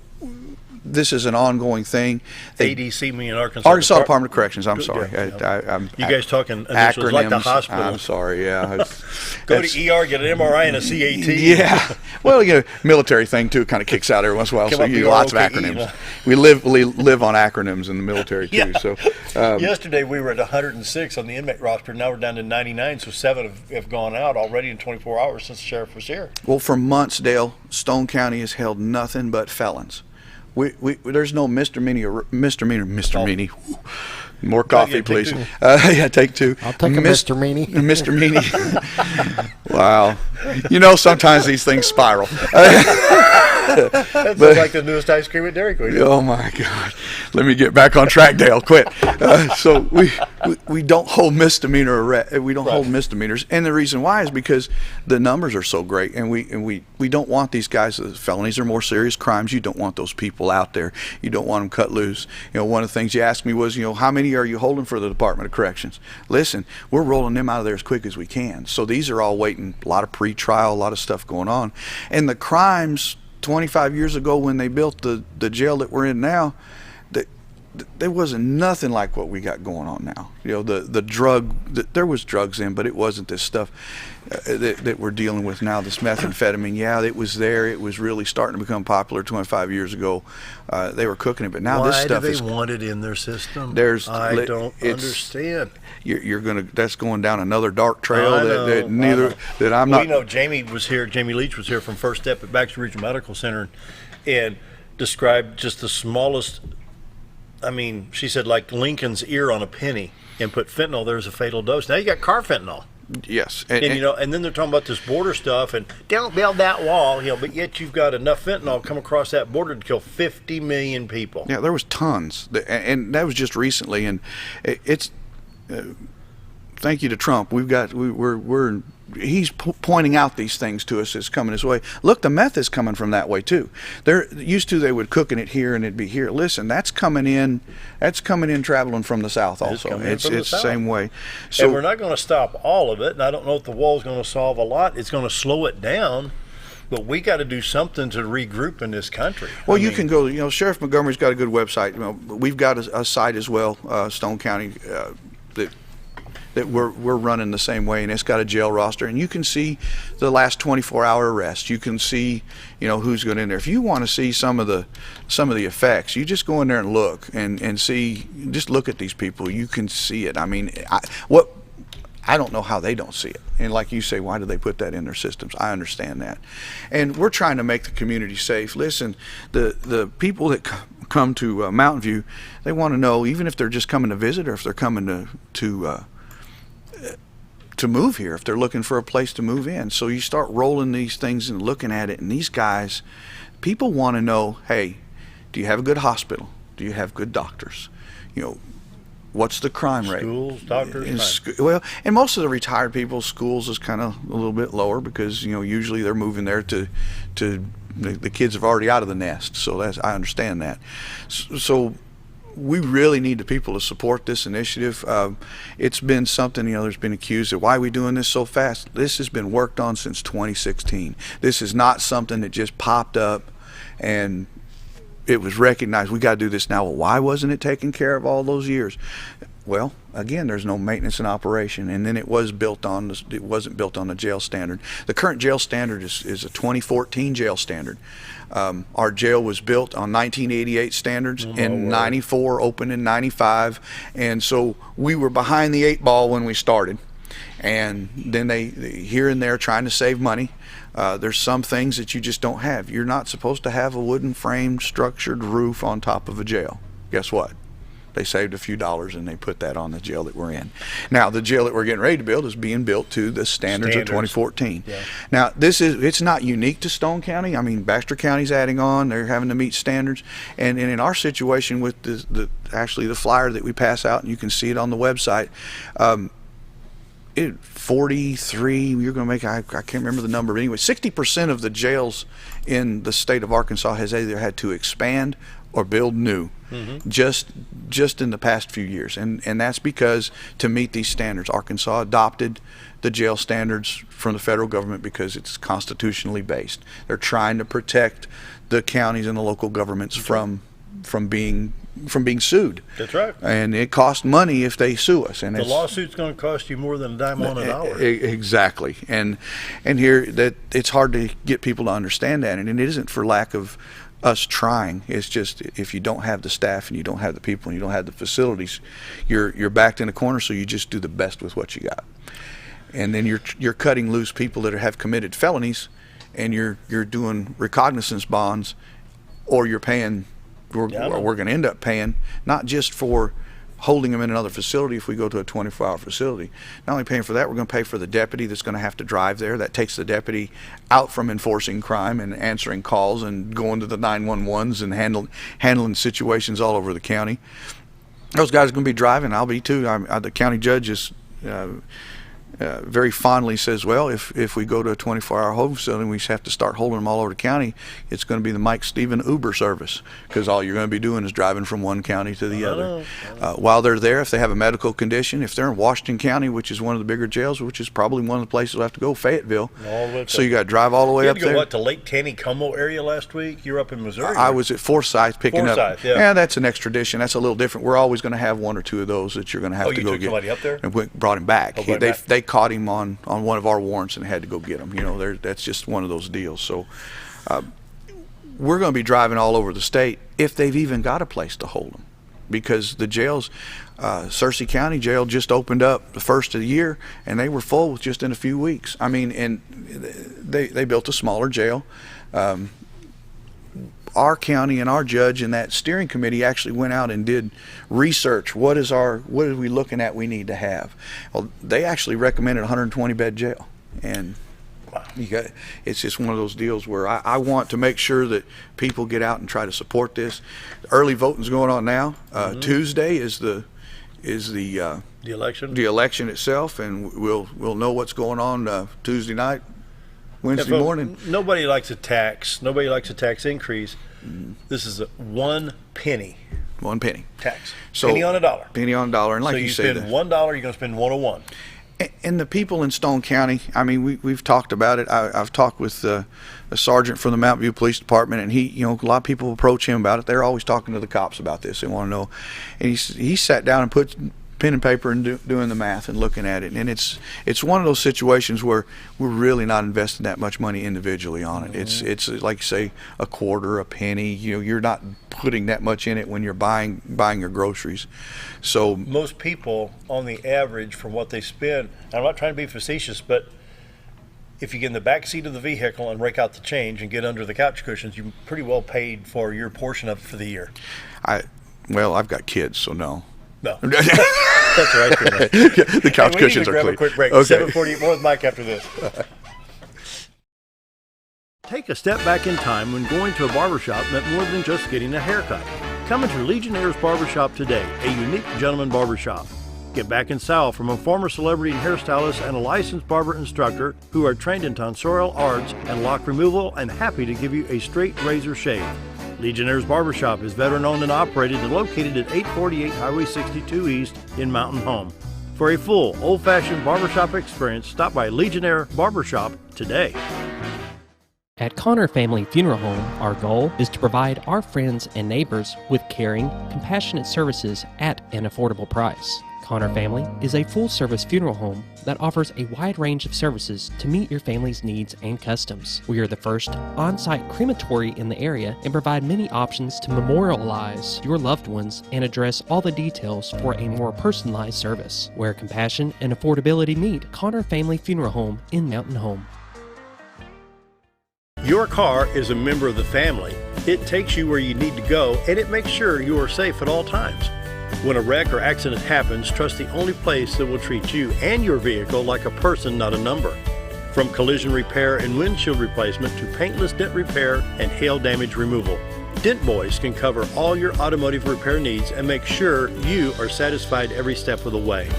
this is an ongoing thing. ADC meaning Arkansas Department of Corrections. I'm sorry. Yeah. You guys talking initials like the hospital. I'm sorry. Yeah. Go to ER, get an MRI and a CAT. Yeah. Well, military thing too kind of kicks out every once in a while. So you lots of acronyms. We live on acronyms in the military too. Yeah. So yesterday we were at 106 on the inmate roster. Now we're down to 99. So 7 have gone out already in 24 hours since the sheriff was here. Well, for months, Dale, Stone County has held nothing but felons. There's no misdemeanor. More coffee, please. Take 2. I'll take a Mr. Meanie. Mr. Meanie. Wow. Sometimes these things spiral. That's like the newest ice cream at Dairy Queen. Oh my God! Let me get back on track, Dale. Quit. So we don't hold misdemeanor. We don't hold misdemeanors, and the reason why is because the numbers are so great, and we don't want these guys. Felonies are more serious crimes. You don't want those people out there. You don't want them cut loose. One of the things you asked me was, how many are you holding for the Department of Corrections? Listen, we're rolling them out of there as quick as we can. So these are all waiting. A lot of pre-trial, a lot of stuff going on, and the crimes. 25 years ago when they built the jail that we're in now, there wasn't nothing like what we got going on now. There was drugs in, but it wasn't this stuff that we're dealing with now, this methamphetamine. Yeah, it was there. It was really starting to become popular 25 years ago. They were cooking it, but now this stuff is... Why do they want it in their system? I don't understand. That's going down another dark trail that I'm not... We know Jamie Leach was here from First Step at Baxter Regional Medical Center and described just the smallest... she said like Lincoln's ear on a penny and put fentanyl, there's a fatal dose. Now you got carfentanil. Yes. And then they're talking about this border stuff and don't build that wall, but yet you've got enough fentanyl come across that border to kill 50 million people. Yeah, there was tons. And that was just recently. And it's, thank you to Trump. He's pointing out these things to us as coming his way. Look, the meth is coming from that way too. They would cooking it here and it'd be here. Listen, that's coming in traveling from the south also. It's the same way. So and we're not going to stop all of it, and I don't know if the wall's going to solve a lot. It's going to slow it down. But we got to do something to regroup in this country. Well, you can go, Sheriff Montgomery's got a good website. We've got a site as well, Stone County, that we're running the same way, and it's got a jail roster, and you can see the last 24-hour arrests. You can see, who's going in there. If you want to see some of the effects, you just go in there and look and see. Just look at these people. You can see it. I don't know how they don't see it. And like you say, why do they put that in their systems? I understand that. And we're trying to make the community safe. Listen, the people that come to Mountain View, they want to know, even if they're just coming to visit or if they're coming to move here, if they're looking for a place to move in. So you start rolling these things and looking at it, and these guys, people want to know, hey, do you have a good hospital? Do you have good doctors? What's the crime rate? Schools, doctors. Well, and most of the retired people, schools is kind of a little bit lower because usually they're moving there to the kids are already out of the nest. So I understand that. So we really need the people to support this initiative. It's been something, there's been accused of why are we doing this so fast. This has been worked on since 2016. This is not something that just popped up and it was recognized, we got to do this now. Well, why wasn't it taken care of all those years? Well, again, there's no maintenance and operation, and then it wasn't built on the jail standard. The current jail standard is a 2014 jail standard. Our jail was built on 1988 standards in 94, opened in 95, and so we were behind the 8 ball when we started. And then they here and there trying to save money. There's some things that you just don't have. You're not supposed to have a wooden framed structured roof on top of a jail. Guess what? They saved a few dollars and they put that on the jail that we're in. Now, the jail that we're getting ready to build is being built to the standards of 2014. Yeah. Now, it's not unique to Stone County. I mean, Baxter County's adding on. They're having to meet standards. And in our situation with the flyer that we pass out, and you can see it on the website, 43, you're going to make, I can't remember the number, but anyway, 60% of the jails in the state of Arkansas has either had to expand or build new, just in the past few years. And that's because to meet these standards, Arkansas adopted the jail standards from the federal government because it's constitutionally based. They're trying to protect the counties and the local governments from being sued. That's right. And it costs money if they sue us. And the lawsuit's going to cost you more than a dime on a dollar. Exactly. And here that it's hard to get people to understand that, and it isn't for lack of us trying. It's just if you don't have the staff and you don't have the people and you don't have the facilities, you're backed in a corner. So you just do the best with what you got, and then you're cutting loose people that have committed felonies, and you're doing recognizance bonds, or you're paying. We're going to end up paying not just for holding them in another facility if we go to a 24-hour facility. Not only paying for that, we're going to pay for the deputy that's going to have to drive there. That takes the deputy out from enforcing crime and answering calls and going to the 911s and handling situations all over the county. Those guys are going to be driving. I'll be too. The county judge is very fondly says, well, if we go to a 24-hour holding facility and we have to start holding them all over the county, it's going to be the Mike Stephen Uber service, because all you're going to be doing is driving from one county to the other. While they're there, if they have a medical condition, if they're in Washington County, which is one of the bigger jails, which is probably one of the places we'll have to go, Fayetteville. So you got to drive all the way up there. You had to go, what, to Lake Taneycomo area last week? You were up in Missouri. I was at Forsyth picking up. Yeah, that's an extradition. That's a little different. We're always going to have one or two of those that you're going to have to go get. You took somebody up there? And brought him back. They caught him on one of our warrants and had to go get him. You know, that's just one of those deals. So we're going to be driving all over the state if they've even got a place to hold them, because the jails, Searcy County Jail just opened up the first of the year, and they were full just in a few weeks. I mean, and they built a smaller jail. Our county and our judge and that steering committee actually went out and did research. What are we looking at we need to have? Well, they actually recommended a 120 bed jail, and it's just one of those deals where I want to make sure that people get out and try to support this. Early voting's going on now. Tuesday is the election itself, and we'll know what's going on Tuesday night. Wednesday morning. Nobody likes a tax. Nobody likes a tax increase. This is a 1 penny. 1 penny Tax. So, penny on a dollar. Penny on a dollar. And like you say, spend $1, you're going to spend 101. And the people in Stone County, I mean, we've talked about it. I've talked with a sergeant from the Mountain View Police Department, and a lot of people approach him about it. They're always talking to the cops about this. They want to know. And he sat down and put pen and paper and doing the math and looking at it, and it's one of those situations where we're really not investing that much money individually on it. It's like you say, a quarter, a penny. You're not putting that much in it when you're buying your groceries. So most people, on the average, from what they spend, I'm not trying to be facetious, but if you get in the back seat of the vehicle and rake out the change and get under the couch cushions, you pretty well paid for your portion of it for the year. I've got kids, so no. No. That's right. The couch cushions are clean. Grab a quick break. Okay. 7:48 more with Mike after this. Take a step back in time when going to a barbershop meant more than just getting a haircut. Come into Legionnaire's Barbershop today, a unique gentleman barbershop. Get back in style from a former celebrity hairstylist and a licensed barber instructor who are trained in tonsorial arts and lock removal and happy to give you a straight razor shave. Legionnaire's Barbershop is veteran-owned and operated and located at 848 Highway 62 East in Mountain Home. For a full, old-fashioned barbershop experience, stop by Legionnaire Barbershop today. At Connor Family Funeral Home, our goal is to provide our friends and neighbors with caring, compassionate services at an affordable price. Connor Family is a full-service funeral home that offers a wide range of services to meet your family's needs and customs. We are the first on-site crematory in the area and provide many options to memorialize your loved ones and address all the details for a more personalized service. Where compassion and affordability meet, Connor Family Funeral Home in Mountain Home. Your car is a member of the family. It takes you where you need to go, and it makes sure you are safe at all times. When a wreck or accident happens, trust the only place that will treat you and your vehicle like a person, not a number. From collision repair and windshield replacement to paintless dent repair and hail damage removal, Dent Boys can cover all your automotive repair needs and make sure you are satisfied every step of the way.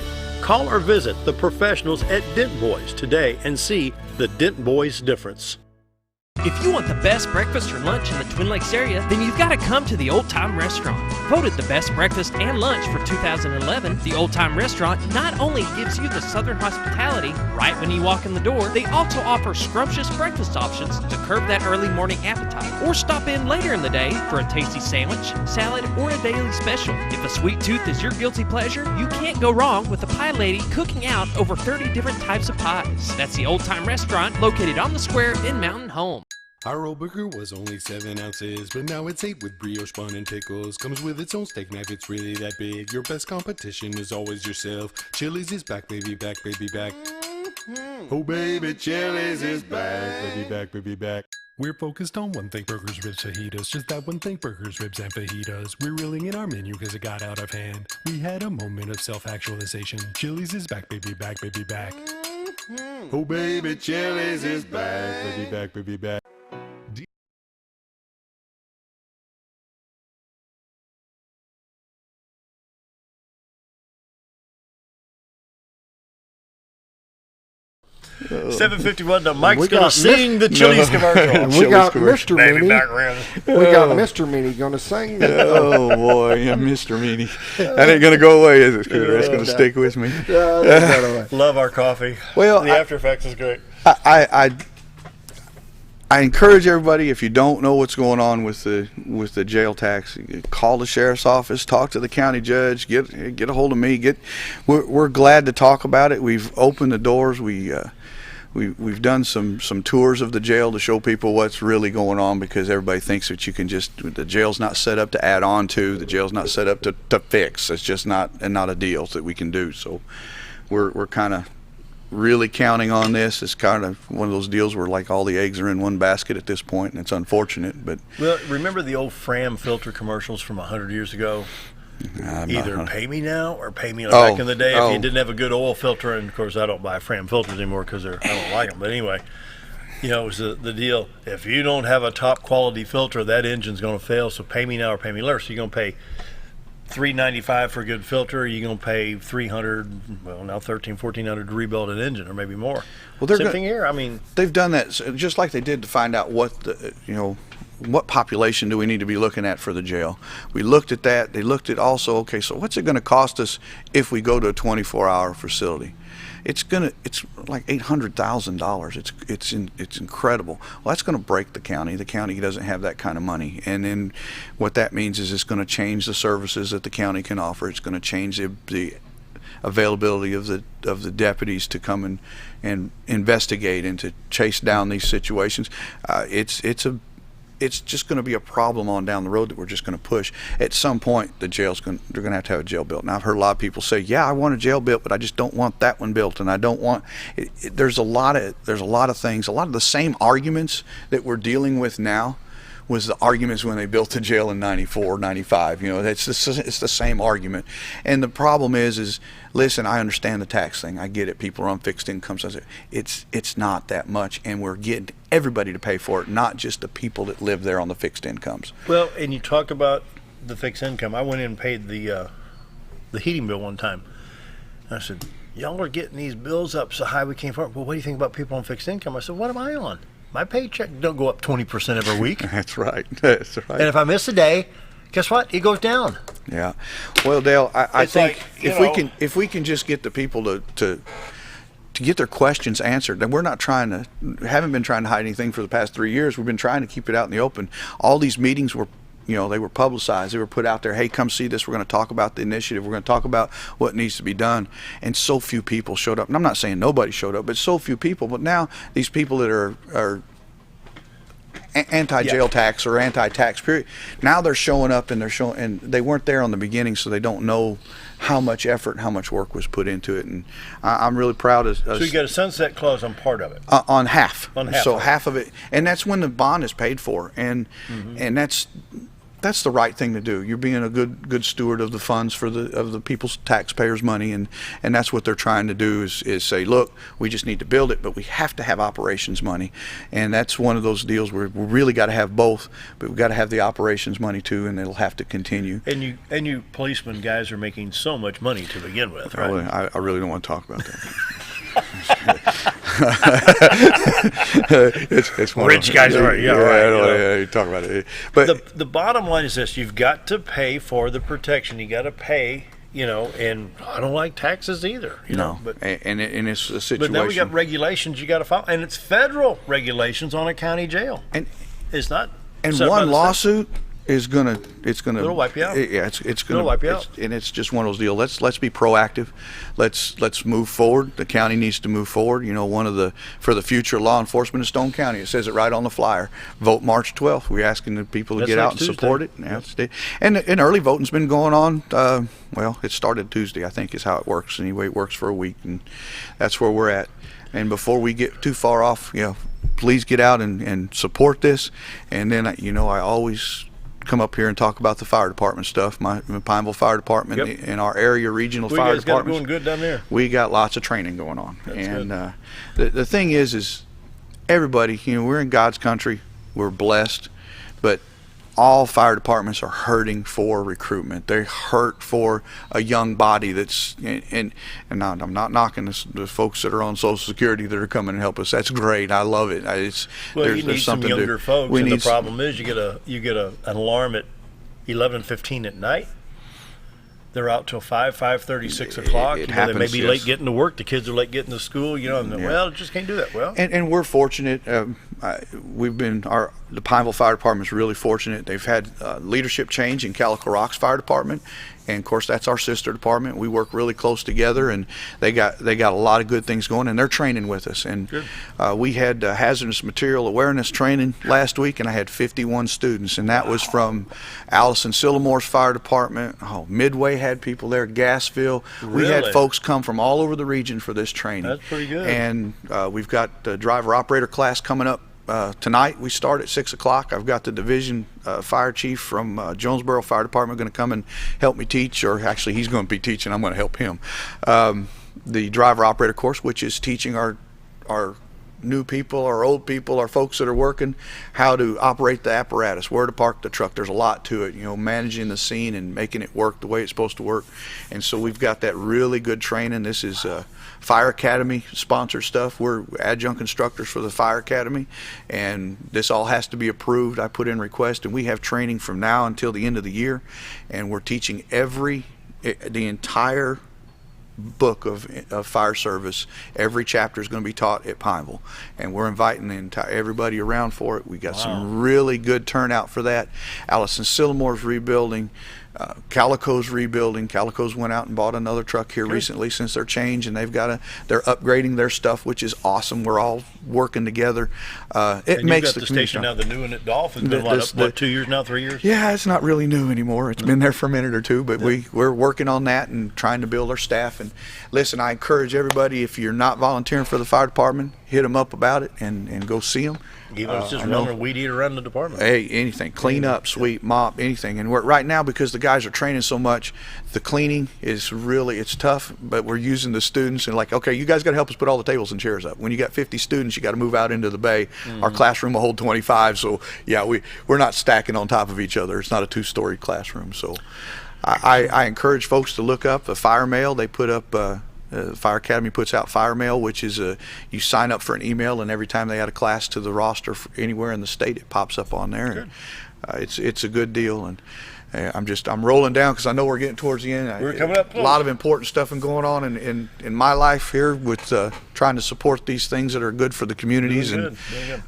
Call or visit the professionals at Dent Boys today and see the Dent Boys difference. If you want the best breakfast or lunch in the Twin Lakes area, then you've got to come to the Old Time Restaurant. Voted the best breakfast and lunch for 2011, the Old Time Restaurant not only gives you the Southern hospitality right when you walk in the door, they also offer scrumptious breakfast options to curb that early morning appetite. Or stop in later in the day for a tasty sandwich, salad, or a daily special. If a sweet tooth is your guilty pleasure, you can't go wrong with the pie lady cooking out over 30 different types of pies. That's the Old Time Restaurant located on the square in Mountain Home. Our old burger was only 7 ounces, but now it's 8 with brioche bun and pickles. Comes with its own steak knife, it's really that big. Your best competition is always yourself. Chili's is back, baby, back, baby, back. Oh, baby, Chili's is back, baby, back, baby, back. We're focused on one thing, burgers, ribs, fajitas. Just that one thing, burgers, ribs, and fajitas. We're reeling in our menu because it got out of hand. We had a moment of self-actualization. Chili's is back, baby, back, baby, back. Oh, baby, Chili's is back, baby, back, baby, back. 7:51. Now Mike's going to sing the Chili's commercial. We got Mr. Baby Meanie. background. We got Mr. Meanie going to sing that. Oh boy, yeah, Mr. Meanie. That ain't gonna go away, is it, Scooter? That's gonna stick with me. Love our coffee. Well, the after effects is great. I encourage everybody, if you don't know what's going on with the jail tax, call the sheriff's office, talk to the county judge, get a hold of me. We're glad to talk about it. We've opened the doors. We've done some tours of the jail to show people what's really going on, because everybody thinks that you can just, the jail's not set up to add on to, the jail's not set up to fix. It's just not a deal that we can do. So we're kind of really counting on this. It's kind of one of those deals where like all the eggs are in one basket at this point, and it's unfortunate. But well, remember the old Fram filter commercials from 100 years ago? Either pay me now or pay me back in the day if you didn't have a good oil filter. And of course I don't buy Fram filters anymore because I don't like them. But anyway, you know, it was the deal. If you don't have a top quality filter, that engine's going to fail. So pay me now or pay me later. So you're going to pay $395 for a good filter. You're going to pay $300, well now $1,400 to rebuild an engine, or maybe more. Well, same thing here. I mean, they've done that just like they did to find out what what population do we need to be looking at for the jail. We looked at that. They looked at also, okay, so what's it going to cost us if we go to a 24-hour facility? It's like $800,000. It's incredible. Well, that's going to break the county. The county doesn't have that kind of money, and then what that means is it's going to change the services that the county can offer. It's going to change the availability of the deputies to come and investigate and to chase down these situations. It's just going to be a problem on down the road that we're just going to push. At some point, they're going to have a jail built. Now, I've heard a lot of people say, "Yeah, I want a jail built, but I just don't want that one built, and I don't want." There's a lot of things. A lot of the same arguments that we're dealing with now was the arguments when they built the jail in 94, 95. You know, it's the same argument. And the problem is listen, I understand the tax thing. I get it. People are on fixed incomes. It's not that much, and we're getting everybody to pay for it, not just the people that live there on the fixed incomes. Well, and you talk about the fixed income. I went in and paid the heating bill one time. And I said, y'all are getting these bills up so high we can't afford it. Well, what do you think about people on fixed income? I said, what am I on? My paycheck don't go up 20% every week. That's right. That's right. And if I miss a day, guess what? It goes down. Yeah. Well, Dale, I think if we can just get the people to get their questions answered, then we're not haven't been trying to hide anything for the past 3 years. We've been trying to keep it out in the open. All these meetings were, they were publicized. They were put out there. Hey, come see this. We're going to talk about the initiative. We're going to talk about what needs to be done. And so few people showed up. And I'm not saying nobody showed up, but so few people. But now these people that are anti-jail tax or anti-tax period, now they're showing up, and they weren't there on the beginning, so they don't know how much effort and how much work was put into it. And I'm really proud of So you got a sunset clause on part of it? On half. On half. So half of it. And that's when the bond is paid for. And and that's that's the right thing to do. You're being a good steward of the funds of the people's taxpayers' money, and that's what they're trying to do is say, look, we just need to build it, but we have to have operations money, and that's one of those deals where we really got to have both, but we've got to have the operations money too, and it'll have to continue. And you policemen guys are making so much money to begin with, right? I really don't want to talk about that. it's one rich guys are right. You talk about it. But the bottom line is this: you've got to pay for the protection. You got to pay, and I don't like taxes either. But it's a situation. But now we got regulations you got to follow, and it's federal regulations on a county jail, and it's not. And one lawsuit is gonna it'll wipe you out. It's gonna wipe you out. And it's just one of those deals. Let's be proactive. Let's move forward. The county needs to move forward. For the future law enforcement in Stone County, it says it right on the flyer. Vote March 12th. We're asking the people to get out and support it. And early voting's been going on. It started Tuesday, I think, is how it works. Anyway, it works for a week, and that's where we're at. And before we get too far off, please get out and support this. And then I always come up here and talk about the fire department stuff. My Pineville Fire Department in our area regional fire departments. You guys got it going good down there. We got lots of training going on. That's good. The thing is everybody, we're in God's country. We're blessed, but all fire departments are hurting for recruitment. They hurt for a young body that's and I'm not knocking the folks that are on Social Security that are coming and help us. That's great. I love it. You need some younger folks, and the problem is you get an alarm at 11:15 at night. They're out till 5:30, 6 o'clock. They may be late getting to work. The kids are late getting to school. Just can't do that. And we're fortunate. The Pineville Fire Department is really fortunate. They've had leadership change in Calico Rocks Fire Department, and of course that's our sister department. We work really close together, and they got a lot of good things going, and they're training with us. And we had hazardous material awareness training last week, and I had 51 students, and that was from Allison Sillimore's Fire Department. Midway had people there, Gassville. Really? We had folks come from all over the region for this training. That's pretty good. And we've got the driver operator class coming up. Tonight we start at 6 o'clock. I've got the division fire chief from Jonesboro Fire Department going to come and help me teach, or actually he's going to be teaching. I'm going to help him. The driver operator course, which is teaching our new people, our old people, our folks that are working, how to operate the apparatus, where to park the truck. There's a lot to it, managing the scene and making it work the way it's supposed to work. And so we've got that really good training. This is Fire Academy sponsored stuff. We're adjunct instructors for the Fire Academy, and this all has to be approved. I put in request, and we have training from now until the end of the year, and we're teaching the entire book of fire service. Every chapter is going to be taught at Pineville, and we're inviting everybody around for it. We got some really good turnout for that. Allison Sillimore's rebuilding. Calico's rebuilding. Calico's went out and bought another truck here recently since their change, and they're upgrading their stuff, which is awesome. We're all working together. It makes the station now, the new one at Dolphin. Been 2 years now, 3 years? Yeah, it's not really new anymore. It's been there for a minute or two, but we're working on that and trying to build our staff. And listen, I encourage everybody, if you're not volunteering for the fire department, hit them up about it and go see them. Even if it's just running a weed eater around the department. Hey, anything. Clean up, sweep, mop, anything. And right now, because the guys are training so much, the cleaning is it's tough, but we're using the students and okay, you guys got to help us put all the tables and chairs up. When you got 50 students, you got to move out into the bay. Mm-hmm. Our classroom will hold 25, so yeah, we're not stacking on top of each other. It's not a 2-story classroom. So I encourage folks to look up the Fire Mail. They put up Fire Academy puts out Fire Mail, which is you sign up for an email, and every time they add a class to the roster anywhere in the state, it pops up on there. And, it's a good deal, and I'm rolling down because I know we're getting towards the end. We're coming up close. A lot of important stuff going on in my life here with trying to support these things that are good for the communities. Good.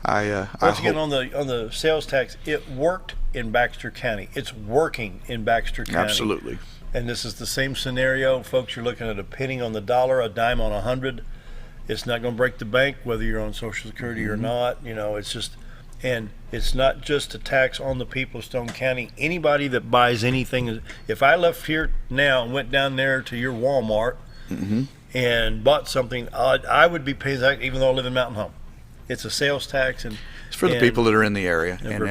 And once again, on the sales tax, it worked in Baxter County. It's working in Baxter County. Absolutely. And this is the same scenario, folks. You're looking at a penny on the dollar, a dime on 100. It's not going to break the bank, whether you're on Social Security or not. It's just, and it's not just a tax on the people of Stone County. Anybody that buys anything, if I left here now and went down there to your Walmart and bought something, I would be paying that, even though I live in Mountain Home. It's a sales tax, and it's for the people that are in the area, and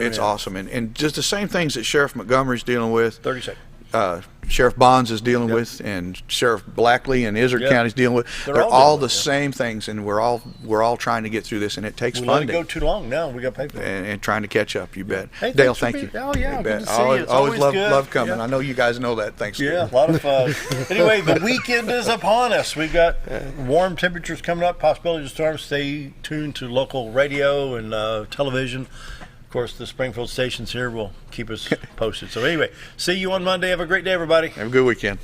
it's awesome. And just the same things that Sheriff Montgomery's dealing with. 30 seconds. Sheriff Bonds is dealing with, and Sheriff Blackley and Izard County's dealing with. They're all the same things, and we're all trying to get through this, and it takes funding. We let it go too long now. We got to pay for it. And trying to catch up. You bet. Hey, Dale, thank you. Oh yeah, you good to bet. see you. It's always love coming. I know you guys know that. Thanks. Yeah, a lot of fun. Anyway, the weekend is upon us. We've got warm temperatures coming up. Possibility of storms. Stay tuned to local radio and television. Of course, the Springfield stations here will keep us posted. So anyway, see you on Monday. Have a great day, everybody. Have a good weekend.